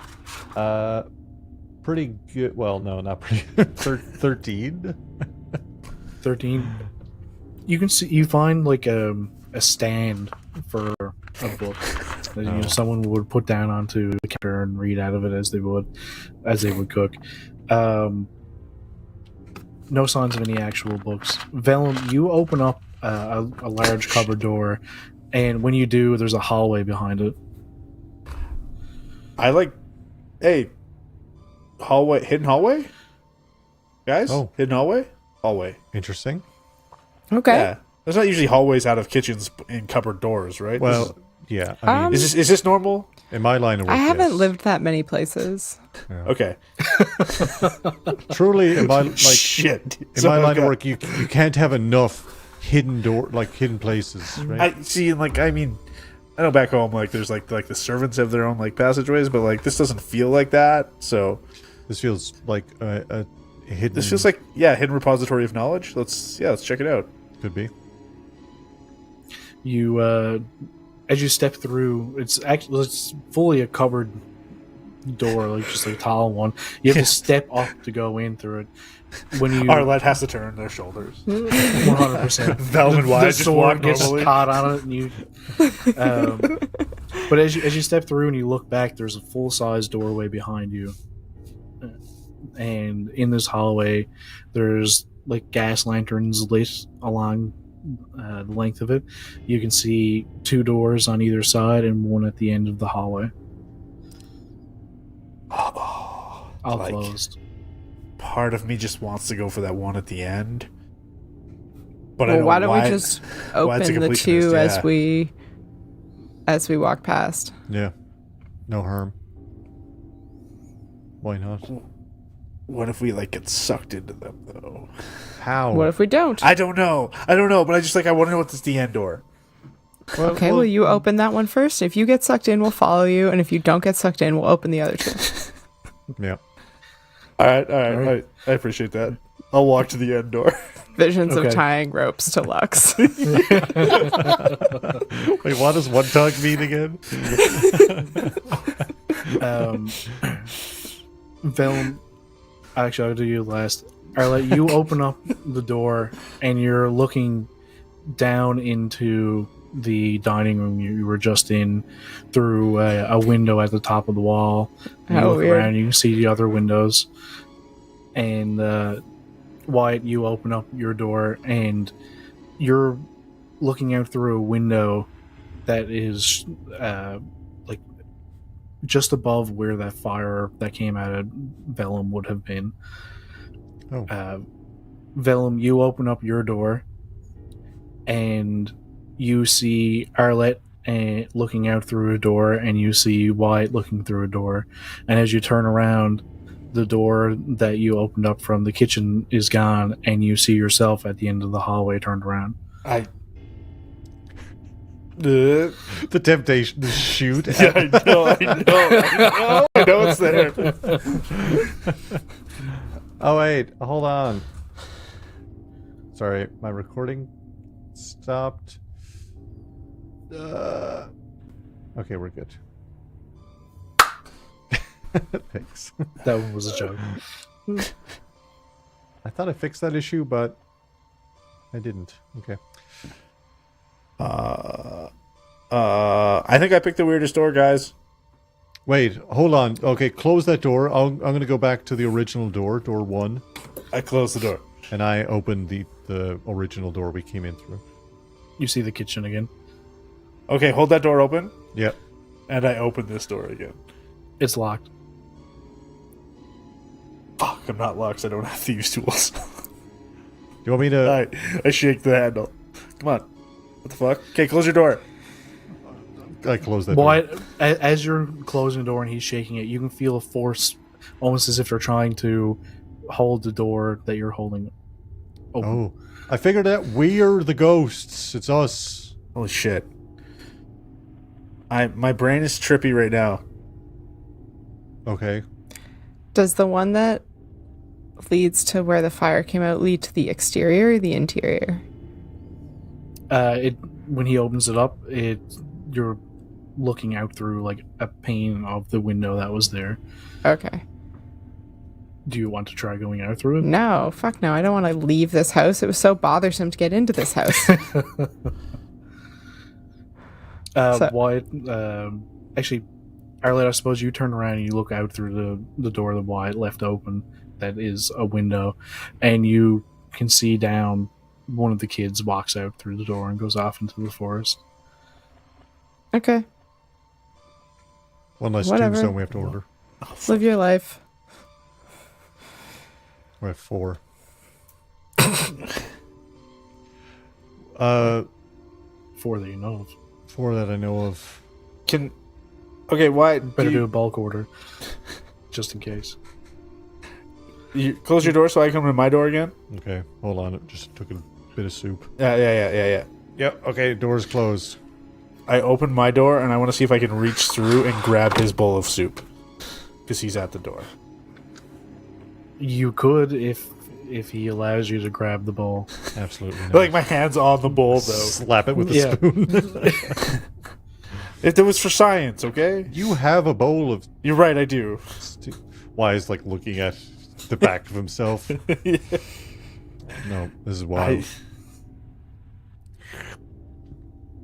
Pretty good. Well, no, not pretty good. 13.
13. You can see, you find like a stand for a book that someone would put down onto the counter and read out of it as they would cook. No signs of any actual books. Velum, you open up a large cupboard door, and when you do, there's a hallway behind it.
Hey, hallway, hidden hallway? Guys?
Oh.
Hidden hallway? Hallway.
Interesting.
Okay.
Yeah. There's not usually hallways out of kitchens and cupboard doors, right?
Well, yeah. I mean,
is this normal?
in my line of work,
I haven't
yes.
lived that many places.
Okay.
Truly, in my
Shit.
in my line of work, you can't have enough hidden hidden places, right?
I see. Like, I mean, I know back home, like, there's like the servants have their own like passageways, but like this doesn't feel like that. So
This feels like a hidden.
this feels like hidden repository of knowledge. Let's check it out.
Could be.
You, as you step through, it's fully a cupboard door, like just a tall one. You have to step up to go in through it. When you
Arlette has to turn their shoulders.
100%.
Velum and Wyatt just walk
gets
normally.
caught on it, and you. But as you step through and you look back, there's a full size doorway behind you, and in this hallway, there's like gas lanterns lit along the length of it. You can see 2 doors on either side and one at the end of the hallway, all
like,
closed.
Part of me just wants to go for that one at the end, but I
Well,
know
why don't
Wyatt-
we just
Wyatt's a
open the
completionist,
two
yeah.
as we walk past?
Yeah. No harm. Why not?
What if we like get sucked into them though?
How?
What if we don't?
I don't know, but I just I want to know what's the end door.
Okay, well, you open that one first. If you get sucked in, we'll follow you, and if you don't get sucked in, we'll open the other two.
Yeah.
All right. I appreciate that. I'll walk to the end door.
Visions
Okay.
of tying ropes to Lux.
Wait, what does one tongue mean again?
Velum, actually, I'll do you last. Arlette, you open up the door and you're looking down into the dining room you were just in through a window at the top of the wall. And you
How
look
weird.
around, you can see the other windows. And Wyatt, you open up your door and you're looking out through a window that is like just above where that fire that came out of Velum would have been.
Oh.
Velum, you open up your door and you see Arlette looking out through a door, and you see Wyatt looking through a door. And as you turn around, the door that you opened up from the kitchen is gone, and you see yourself at the end of the hallway turned around.
The temptation to shoot.
Yeah, I know it's there.
Oh wait, hold on. Sorry, my recording stopped. Okay, we're good. Thanks.
That one was a joke.
I thought I fixed that issue, but I didn't. Okay.
I think I picked the weirdest door, guys.
Wait, hold on. Okay, close that door. I'm going to go back to the original door, door 1,
I closed the door.
and I opened the original door we came in through.
You see the kitchen again.
Okay, hold that door open,
Yep.
and I open this door again.
It's locked.
Fuck, I'm not locked, so I don't have to use tools.
You want me to...
Alright, I shake the handle. Come on. What the fuck? Okay, close your door.
I closed that door.
Wyatt, as you're closing the door and he's shaking it, you can feel a force, almost as if they're trying to hold the door that you're holding open.
Oh. I figured out we're the ghosts. It's us.
Holy shit. My brain is trippy right now.
Okay.
Does the one that leads to where the fire came out lead to the exterior or the interior?
When he opens it up, you're looking out through like a pane of the window that was there.
Okay.
Do you want to try going out through it?
No, fuck no. I don't want to leave this house. It was so bothersome to get into this house.
Wyatt, actually, Arlette, I suppose you turn around and you look out through the door that Wyatt left open. That is a window, and you can see down. One of the kids walks out through the door and goes off into the forest.
Okay.
One less
Whatever.
tombstone we have to order.
Live your life.
We're at 4.
4 that you know of.
4 that I know of.
Okay, why?
Better do a bulk order, just in case.
You close your door so I come in my door again?
Okay, hold on. It just took a bit bit of soup.
Yeah.
Yep. Okay. Door's closed.
I open my door, and I want to see if I can reach through and grab his bowl of soup. Because he's at the door.
You could if he allows you to grab the bowl.
Absolutely. Not.
Like, my hand's on the bowl, though.
Slap it with a
Yeah.
spoon.
If it was for science, okay?
You have a bowl of.
You're right, I do.
Wyatt's like looking at the back of himself. No, this is wild.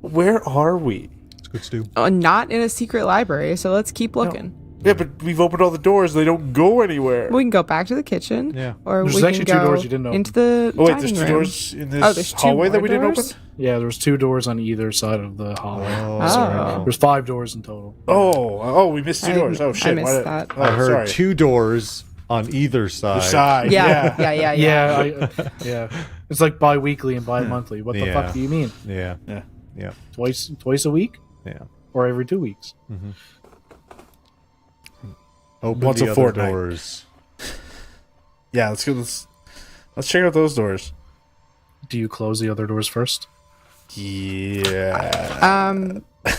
Where are we?
It's good stew.
Oh, not in a secret library, so let's keep looking.
Yeah, but we've opened all the doors. They don't go anywhere.
We can go back to the kitchen.
Yeah.
Or
There's
we can
actually two
go
doors you didn't open.
into the
Oh, wait,
dining
there's two
room.
doors in
Oh, there's
this
two
hallway that
more
we didn't
doors?
open?
Yeah, there's 2 doors on either side of the hallway.
Oh.
There's 5 doors in total.
Oh, we missed 2 doors. Oh, shit.
I missed
Why
that.
Oh,
I heard
sorry.
2 doors on either side.
The side.
Yeah.
Yeah. It's like bi-weekly and bi-monthly. What the
Yeah.
fuck do you mean?
Yeah.
Yeah.
Twice a week?
Yeah.
Or every 2 weeks?
Open
Once
the
a
other
fortnight.
doors.
Yeah, let's go. Let's check out those doors.
Do you close the other doors first?
Yeah.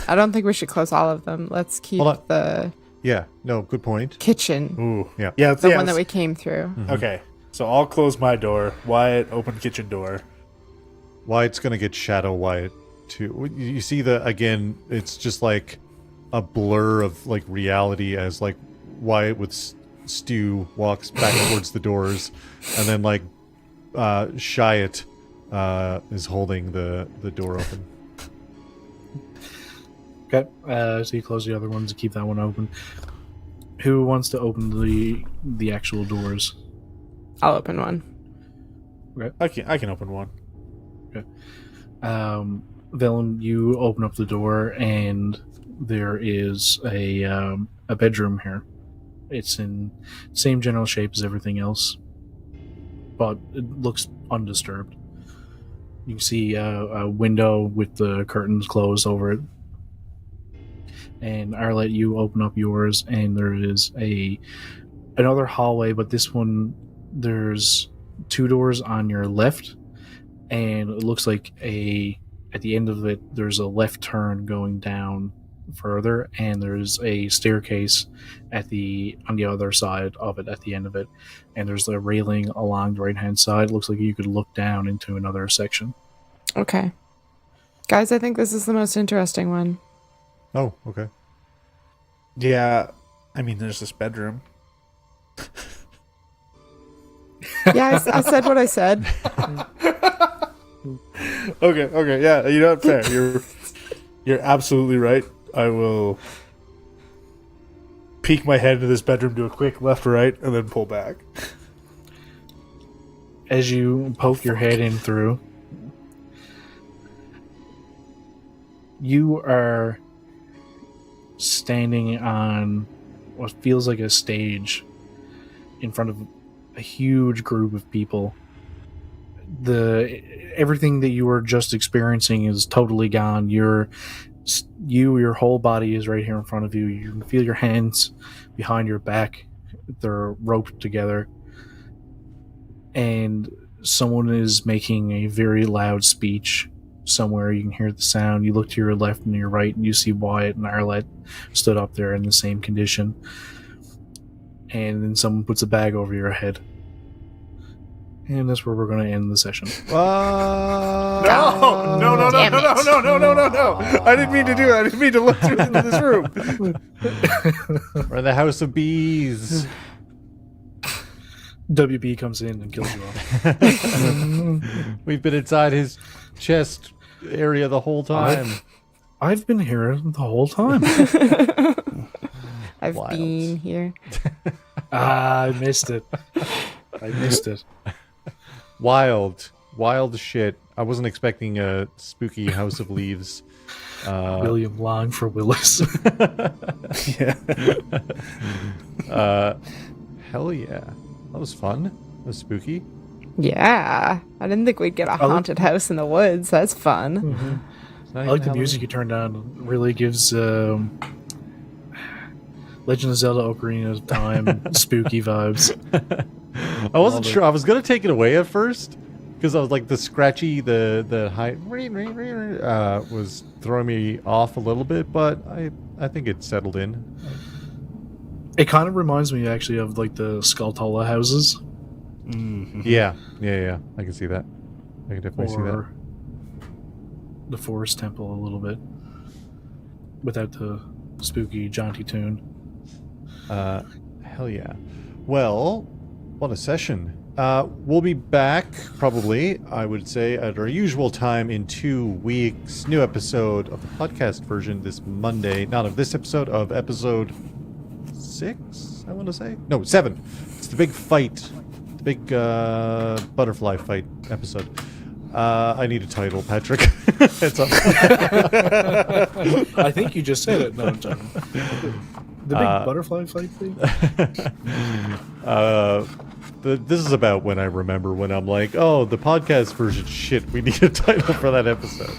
I don't think we should close all of them. Let's keep
Hold on.
the
Yeah. No. Good point.
kitchen,
Ooh.
Yeah.
Yeah.
the one that we came through.
Okay. So I'll close my door. Wyatt, open kitchen door.
Wyatt's gonna get Shadow Wyatt too. You see again? It's just like a blur of like reality as like Wyatt with Stu walks back towards the doors, and then like Wyatt is holding the door open.
Okay. So you close the other ones to keep that one open. Who wants to open the actual doors?
I'll open one.
I can open one.
Velum, you open up the door, and there is a bedroom here. It's in same general shape as everything else, but it looks undisturbed. You can see a window with the curtains closed over it. And Arlette, you open up yours, and there is another hallway, but this one there's 2 doors on your left, and it looks like at the end of it there's a left turn going down further, and there's a staircase on the other side of it at the end of it, and there's a railing along the right hand side. It looks like you could look down into another section.
Okay. Guys, I think this is the most interesting one.
Oh, okay.
Yeah. I mean, there's this bedroom.
Yeah, I said what I said.
Okay. Yeah. You know what? Fair. You're absolutely right. I will peek my head into this bedroom, do a quick left or right, and then pull back.
As you poke your head in through, you are standing on what feels like a stage in front of a huge group of people. Everything that you were just experiencing is totally gone. Your whole body is right here in front of you. You can feel your hands behind your back. They're roped together. And someone is making a very loud speech somewhere. You can hear the sound. You look to your left and your right, and you see Wyatt and Arlette stood up there in the same condition. And then someone puts a bag over your head. And that's where we're going to end the session.
No!
Damn it.
No. I didn't mean to do that. I didn't mean to look through into this room.
We're in the House of Bees.
WB comes in and kills you all.
We've been inside his chest area the whole time.
I've been here the whole time.
I've
Wild.
been here.
I missed it.
Wild shit. I wasn't expecting a spooky House of Leaves.
William Long for Willis.
Yeah.
Hell yeah. That was fun. That was spooky.
Yeah. I didn't think we'd get a haunted house in the woods. That's fun.
It's not
I
even
like the
Halloween.
music you turned on. It really gives Legend of Zelda Ocarina of Time spooky vibes.
I wasn't sure. I was going to take it away at first, Because I was like the scratchy, the high was throwing me off a little bit, but I think it settled in.
It kind of reminds me actually of like the Skulltula houses.
Mm-hmm.
Yeah. I can see that. I can definitely see that.
Or the Forest Temple a little bit. Without the spooky, jaunty tune.
Hell yeah. Well, what a session. We'll be back, probably, I would say, at our usual time in 2 weeks. New episode of the podcast version this Monday. Not of this episode, of episode 6, I want to say? No, 7. It's the big fight. The big butterfly fight episode. I need a title, Patrick. It's up.
I think you just said it. No, I'm talking. The big butterfly fight thing?
This is about when I remember when I'm like, oh, the podcast version, shit, we need a title for that episode.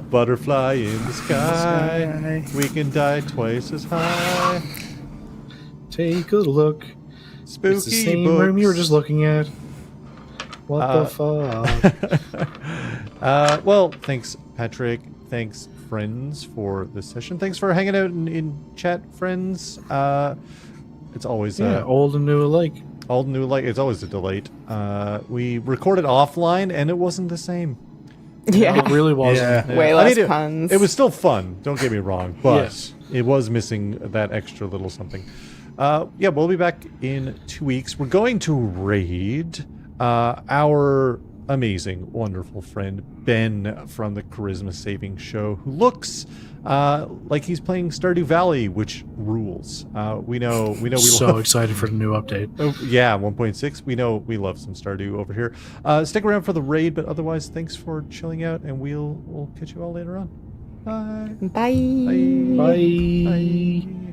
Butterfly in the sky, we can die twice as high.
Take a look.
Spooky
It's the same
books.
room you were just looking at. What the fuck?
Well, thanks, Patrick. Thanks, friends, for this session. Thanks for hanging out in chat, friends. It's always
old and new alike.
old and new light. It's always a delight. We recorded offline, and it wasn't the same.
Yeah.
It really wasn't.
Yeah.
Way
I
less
mean,
puns.
It was still fun. Don't get me wrong, but
Yes.
it was missing that extra little something. Yeah, we'll be back in 2 weeks. We're going to raid our amazing, wonderful friend Ben from the Charisma Saving Show, who looks like he's playing Stardew Valley, which rules. We know we
So
love.
excited for the new update.
Oh, yeah, 1.6. We know we love some Stardew over here. Stick around for the raid, but otherwise, thanks for chilling out, and we'll catch you all later on. Bye.
Bye.
Bye.
Bye.